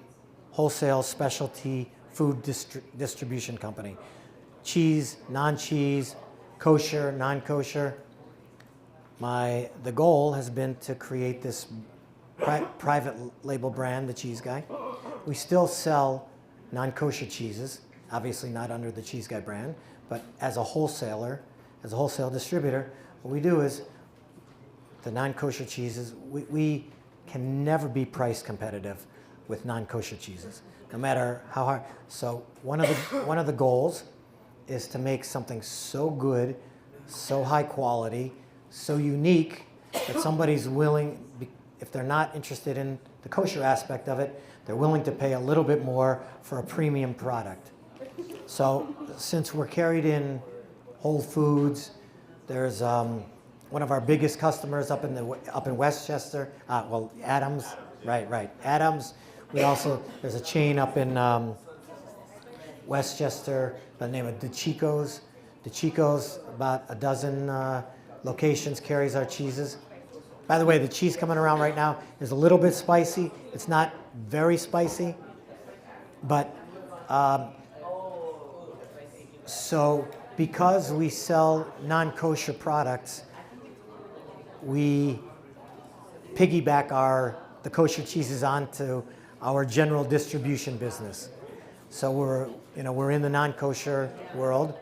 Speaker 2: wholesale specialty food distribution company. Cheese, non-cheese, kosher, non-kosher. The goal has been to create this private label brand, The Cheese Guy. We still sell non-kosher cheeses, obviously not under the Cheese Guy brand, but as a wholesaler, as a wholesale distributor, what we do is the non-kosher cheeses, we can never be price competitive with non-kosher cheeses, no matter how hard. So one of the goals is to make something so good, so high quality, so unique that somebody's willing, if they're not interested in the kosher aspect of it, they're willing to pay a little bit more for a premium product. So since we're carried in Whole Foods, there's one of our biggest customers up in Westchester, Adams, right, Adams. There's a chain up in Westchester by the name of DeChico's. DeChico's, about a dozen locations, carries our cheeses. By the way, the cheese coming around right now is a little bit spicy. It's not very spicy, but so because we sell non-kosher products, we piggyback the kosher cheeses onto our general distribution business. So we're in the non-kosher world.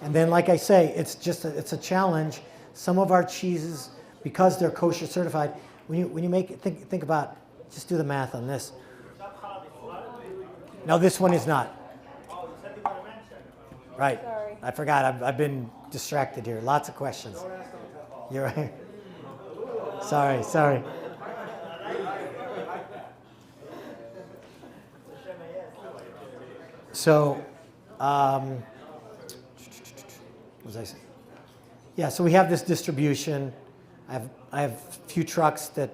Speaker 2: And then, like I say, it's a challenge. Some of our cheeses, because they're kosher certified, when you make it, think about, just do the math on this. No, this one is not. Right.
Speaker 3: Sorry.
Speaker 2: I forgot. I've been distracted here. Lots of questions. You're right. Sorry. So, what was I saying? Yeah, so we have this distribution. I have a few trucks that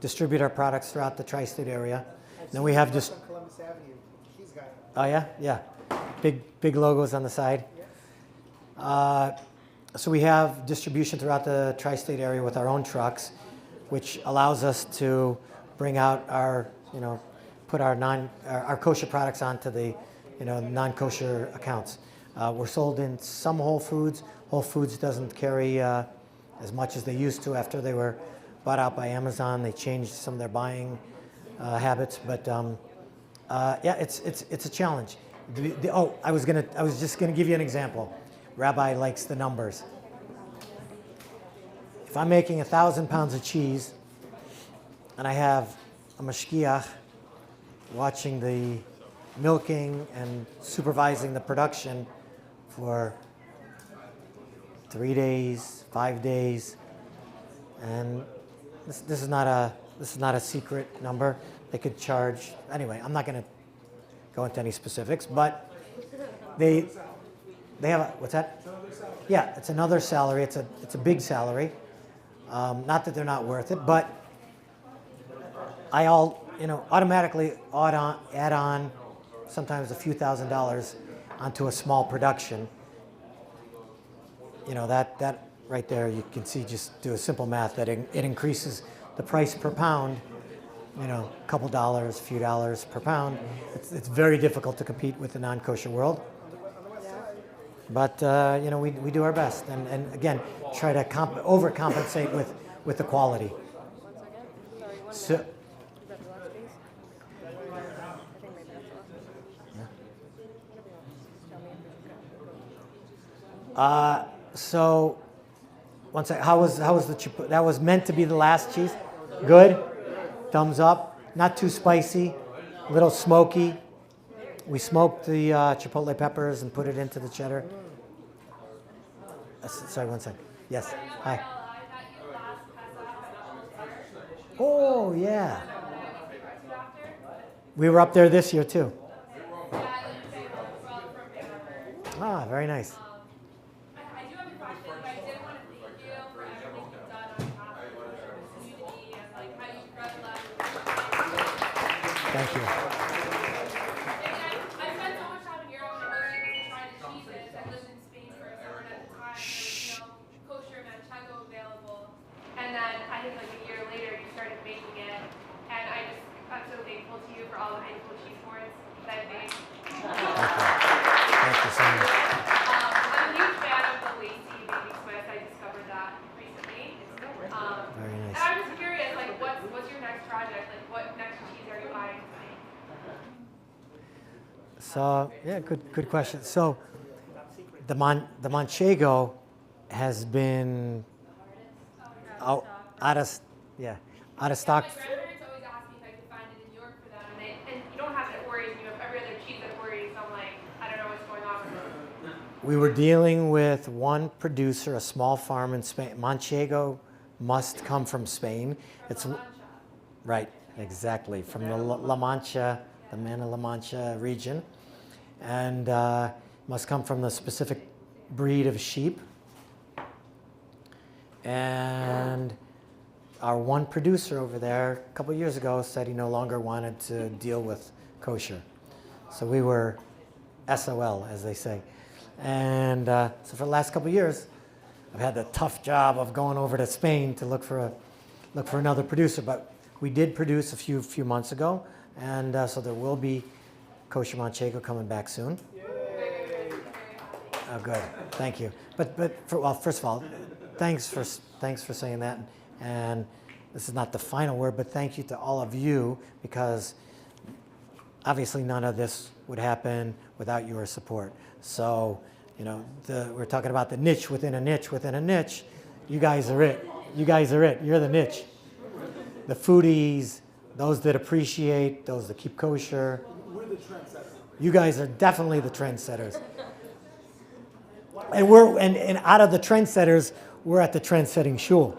Speaker 2: distribute our products throughout the tri-state area. Then we have just...
Speaker 5: Columbus Avenue. Cheese Guy.
Speaker 2: Oh yeah? Yeah. Big logos on the side. So we have distribution throughout the tri-state area with our own trucks, which allows us to bring out our, put our kosher products onto the, non-kosher accounts. We're sold in some Whole Foods. Whole Foods doesn't carry as much as they used to after they were bought out by Amazon. They changed some of their buying habits, but yeah, it's a challenge. I was just gonna give you an example. Rabbi likes the numbers. If I'm making 1,000 pounds of cheese, and I have a mashgiach watching the milking and supervising the production for 3 days, 5 days, and this is not a secret number. They could charge anyway. I'm not going to go into any specifics, but they have what's that? Yeah, it's another salary. It's a big salary. Not that they're not worth it, but automatically add on sometimes a few $1,000s onto a small production. That right there, you can see, just do a simple math, that it increases the price per pound, a couple dollars, a few dollars per pound. It's very difficult to compete with the non-kosher world. But, we do our best. And again, try to overcompensate with the quality. So, so, one second. How was the chipotle? That was meant to be the last cheese. Good. Thumbs up. Not too spicy. A little smoky. We smoked the chipotle peppers and put it into the cheddar. Sorry, one second. Yes. Hi. Oh yeah. We were up there this year too. Ah, very nice. Thank you.
Speaker 4: I spent so much time in Europe and I was able to try the cheeses. I lived in Spain for a summer at the time. There was no kosher manchego available. And then I think like a year later you started making it. And I'm so thankful to you for all the beautiful cheese boards that I've made.
Speaker 2: Thank you so much.
Speaker 4: I'm a huge fan of the Lacy Baby Swiss. I discovered that recently.
Speaker 2: Very nice.
Speaker 4: And I'm just curious, like what's your next project? Like what next cheese are you buying?
Speaker 2: So yeah, good question. So the manchego has been out of stock.
Speaker 4: My grandparents always ask me if I could find it in New York for them, and you don't have that worry. You have every other cheese that worries. So I'm like, I don't know what's going on with it.
Speaker 2: We were dealing with one producer, a small farm in Spain. Manchego must come from Spain. It's right, exactly, from the La Mancha, the La Mancha region, and must come from the specific breed of sheep. And our one producer over there a couple of years ago said he no longer wanted to deal with kosher. So we were SOL, as they say. And so for the last couple of years, I've had the tough job of going over to Spain to look for another producer. But we did produce a few months ago, and so there will be kosher manchego coming back soon. Oh, good. Thank you. But first of all, thanks for saying that. And this is not the final word, but thank you to all of you, because obviously none of this would happen without your support. So, we're talking about the niche within a niche within a niche. You guys are it. You guys are it. You're the niche. The foodies, those that appreciate, those that keep kosher.
Speaker 1: We're the trendsetters.
Speaker 2: You guys are definitely the trendsetters. And out of the trendsetters, we're at the trendsetting shul.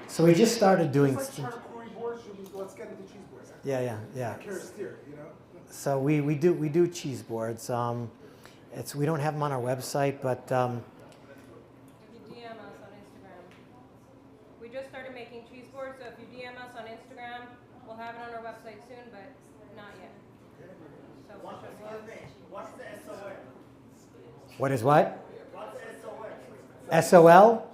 Speaker 2: So we just started doing.
Speaker 1: It's like charcuterie boards. Let's get into cheese boards.
Speaker 2: Yeah.
Speaker 1: Steer,
Speaker 2: So we do cheese boards. We don't have them on our website, but.
Speaker 11: If you DM us on Instagram, we just started making cheese boards. So if you DM us on Instagram, we'll have it on our website soon, but not yet. So
Speaker 5: What's the SOL?
Speaker 2: What is what?
Speaker 5: What's the SOL?
Speaker 2: SOL?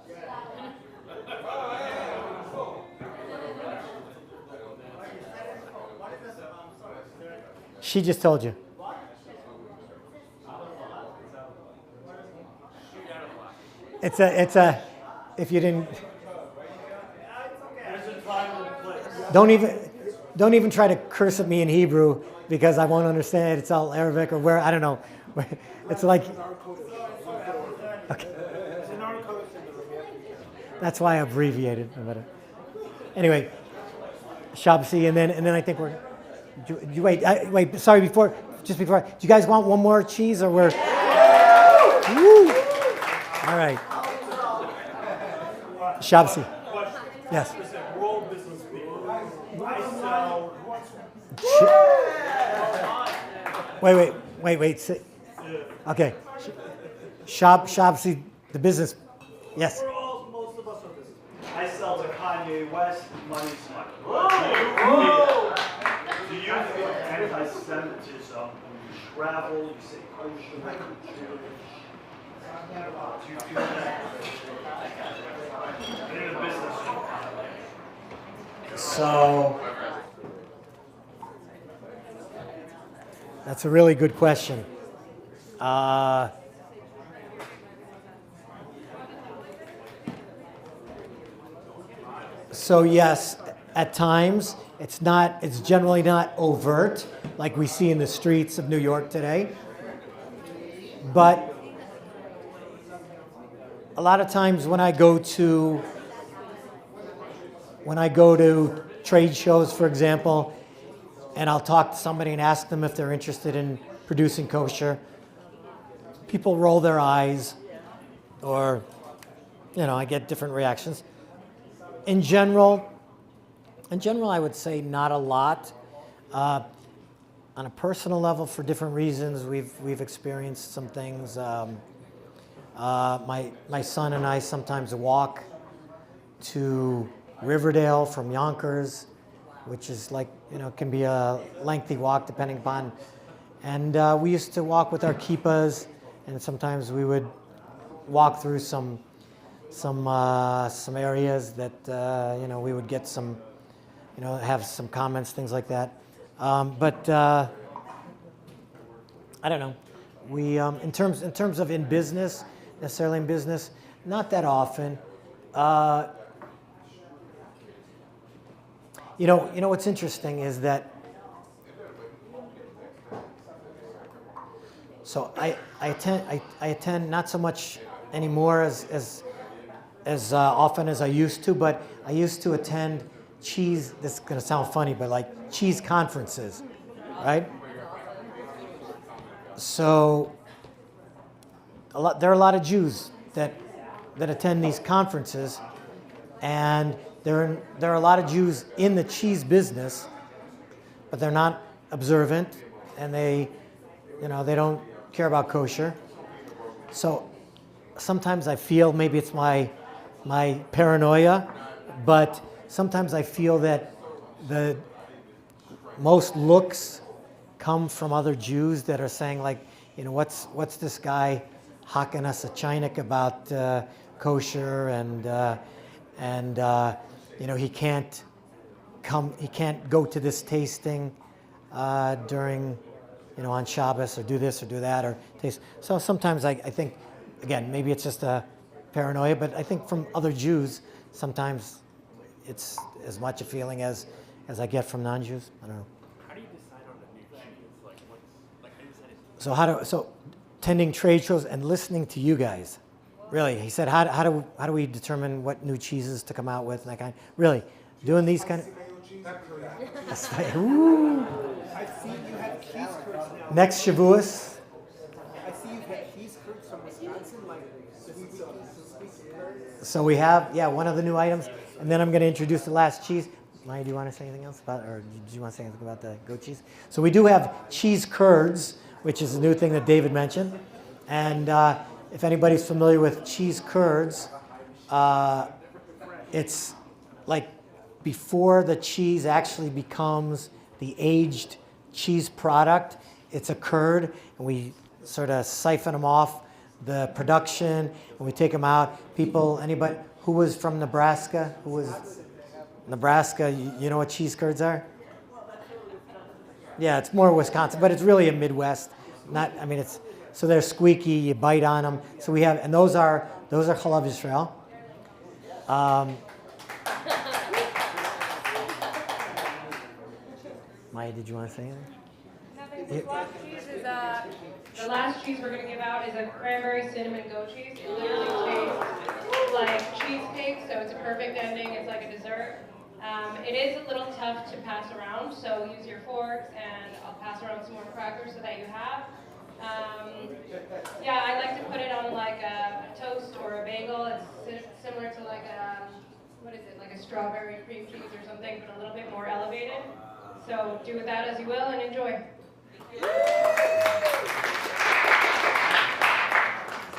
Speaker 2: She just told you. It's a, if you didn't, don't even try to curse at me in Hebrew, because I won't understand. It's all Arabic or I don't know. It's like, okay. That's why I abbreviated. Anyway, Shabsi, and then I think we're. Wait. Sorry, before. Do you guys want one more cheese, or we're? Woo! All right. Shabsi. Yes.
Speaker 14: World business people.
Speaker 2: Wait. Okay. Shabsi, the business Yes.
Speaker 14: We're all, most of us are business. I sell to Kanye West, money smuggler. Do you feel anti-Semitism when you travel, you say kosher, Jewish? Do you feel that? In a business.
Speaker 2: So that's a really good question. So yes, at times it's generally not overt like we see in the streets of New York today. But a lot of times when I go to trade shows, for example, and I'll talk to somebody and ask them if they're interested in producing kosher, people roll their eyes, or, I get different reactions. In general, I would say not a lot. On a personal level, for different reasons, we've experienced some things. My son and I sometimes walk to Riverdale from Yonkers, which is can be a lengthy walk depending upon. And we used to walk with our kippas, and sometimes we would walk through some areas that we would get some, have some comments, things like that. But I don't know. We in terms of necessarily in business, not that often. What's interesting is that. So I attend not so much anymore as often as I used to, but I used to attend cheese. This is going to sound funny, but like cheese conferences, right? So there are a lot of Jews that attend these conferences, and there are a lot of Jews in the cheese business, but they're not observant, and they don't care about kosher. So sometimes I feel, maybe it's my paranoia, but sometimes I feel that the most looks come from other Jews that are saying, like, what's this guy hawking us a chinik about kosher, and he can't go to this tasting during on Shabbos, or do this or do that, or taste. So sometimes I think, again, maybe it's just a paranoia, but I think from other Jews sometimes it's as much a feeling as I get from non-Jews. I don't know.
Speaker 10: How do you decide on the new cheese? How do you decide it?
Speaker 2: So attending trade shows and listening to you guys. Really, he said, how do we determine what new cheeses to come out with, and that kind. Really, doing these kind of. Ooh.
Speaker 5: I see you have cheese curds now.
Speaker 2: Next Shavuos.
Speaker 5: I see you've got cheese curds from Wisconsin, like the sweet curds.
Speaker 2: So we have, one of the new items, and then I'm going to introduce the last cheese. Maya, do you want to say anything else about, or do you want to say anything about the goat cheese? So we do have cheese curds, which is a new thing that David mentioned, and if anybody's familiar with cheese curds, it's like before the cheese actually becomes the aged cheese product, it's a curd, and we sort of siphon them off the production, and we take them out. Anybody who was from Nebraska? Who was Nebraska? You know what cheese curds are? Yeah, it's more Wisconsin, but it's really a Midwest. So they're squeaky. You bite on them. So we have, and those are Chalav Yisrael. Maya, did you want to say anything?
Speaker 11: Nothing. The last cheese we're going to give out is a cranberry cinnamon goat cheese. It literally tastes like cheesecake, so it's a perfect ending. It's like a dessert. It is a little tough to pass around, so use your forks, and I'll pass around some more crackers so that you have. I like to put it on like a toast or a bagel. It's similar to like like a strawberry cream cheese or something, but a little bit more elevated. So do with that as you will, and enjoy.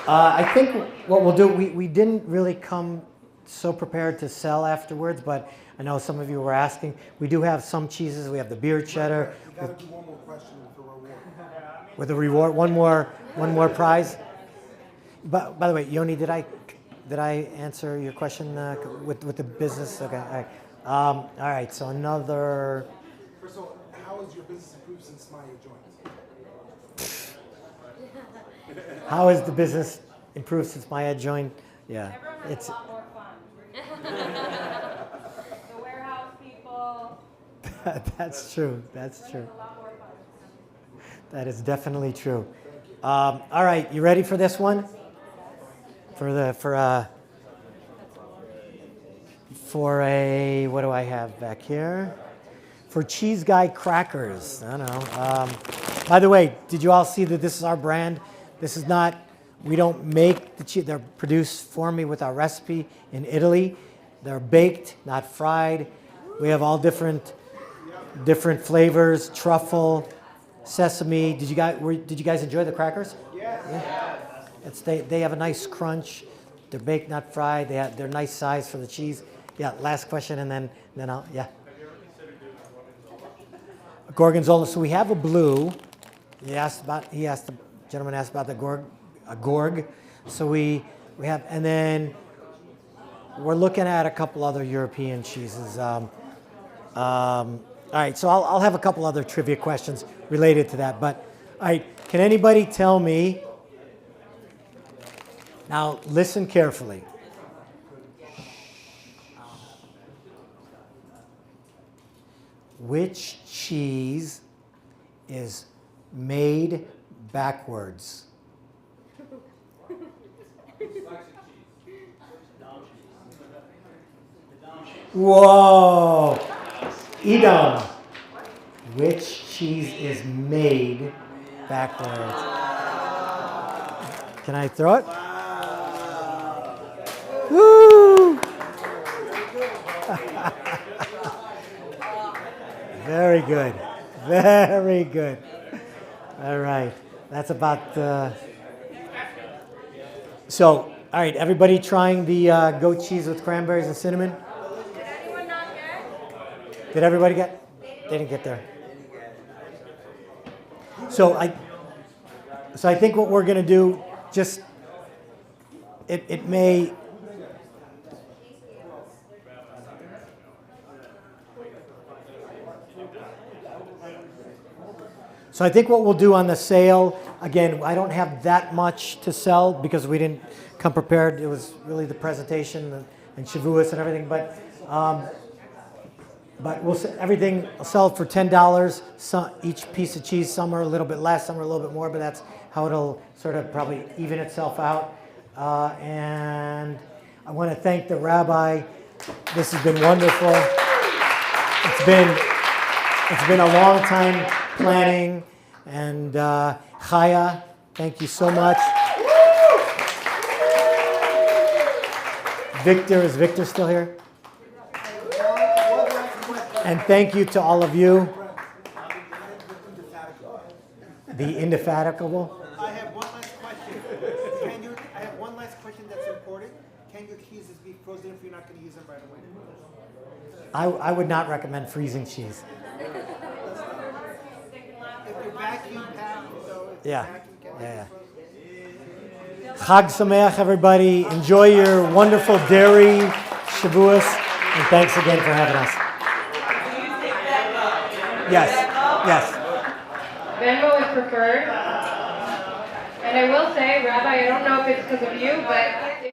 Speaker 2: I think what we'll do, we didn't really come so prepared to sell afterwards, but I know some of you were asking. We do have some cheeses. We have the beer cheddar.
Speaker 1: You got to do one more question with the reward.
Speaker 2: With a reward, one more prize. But by the way, Yoni, did I answer your question with the business? Okay, all right. All right. So another.
Speaker 1: First of all, how has your business improved since Maya joined?
Speaker 2: How has the business improved since Maya joined? Yeah,
Speaker 11: Everyone has a lot more fun. The warehouse people.
Speaker 2: That's true. That's true.
Speaker 11: A lot more fun.
Speaker 2: That is definitely true. All right, you ready for this one? For a what do I have back here? For Cheese Guy crackers. I don't know. By the way, did you all see that this is our brand? This is not. We don't make the cheese. They're produced for me with our recipe in Italy. They're baked, not fried. We have all different flavors: truffle, sesame. Did you guys enjoy the crackers?
Speaker 5: Yes.
Speaker 2: Yeah. They have a nice crunch. They're baked, not fried. They're nice size for the cheese. Yeah. Last question, and then I'll yeah. Gorgonzola. So we have a blue. The gentleman asked about the gorg. So we have, and then we're looking at a couple other European cheeses. All right, so I'll have a couple other trivia questions related to that. But all right, can anybody tell me? Now listen carefully. Which cheese is made backwards? Whoa! Edom. Which cheese is made backwards? Can I throw it? Woo! Very good. Very good. All right. That's about So, all right, everybody trying the goat cheese with cranberries and cinnamon?
Speaker 11: Did anyone not get?
Speaker 2: Did everybody get? They didn't get there. So I think what we're going to do, just, it may, so I think what we'll do on the sale, again, I don't have that much to sell because we didn't come prepared. It was really the presentation and Shavuos and everything, but we'll everything will sell for $10. Each piece of cheese. Some are a little bit less, some are a little bit more, but that's how it'll sort of probably even itself out. And I want to thank the rabbi. This has been wonderful. It's been a long time planning, and Chaya, thank you so much. Victor, is Victor still here? And thank you to all of you. The indefatigable.
Speaker 5: I have one last question. I have one last question that's important. Can your cheeses be frozen if you're not going to use them right away?
Speaker 2: I would not recommend freezing cheese.
Speaker 5: If you're vacuum packed, so it's
Speaker 2: Yeah.
Speaker 5: vacuum can
Speaker 2: Yeah. Chag Sameach, everybody. Enjoy your wonderful dairy Shavuos, and thanks again for having us. Yes. Yes.
Speaker 11: Venmo is preferred. And I will say, Rabbi, I don't know if it's because of you, but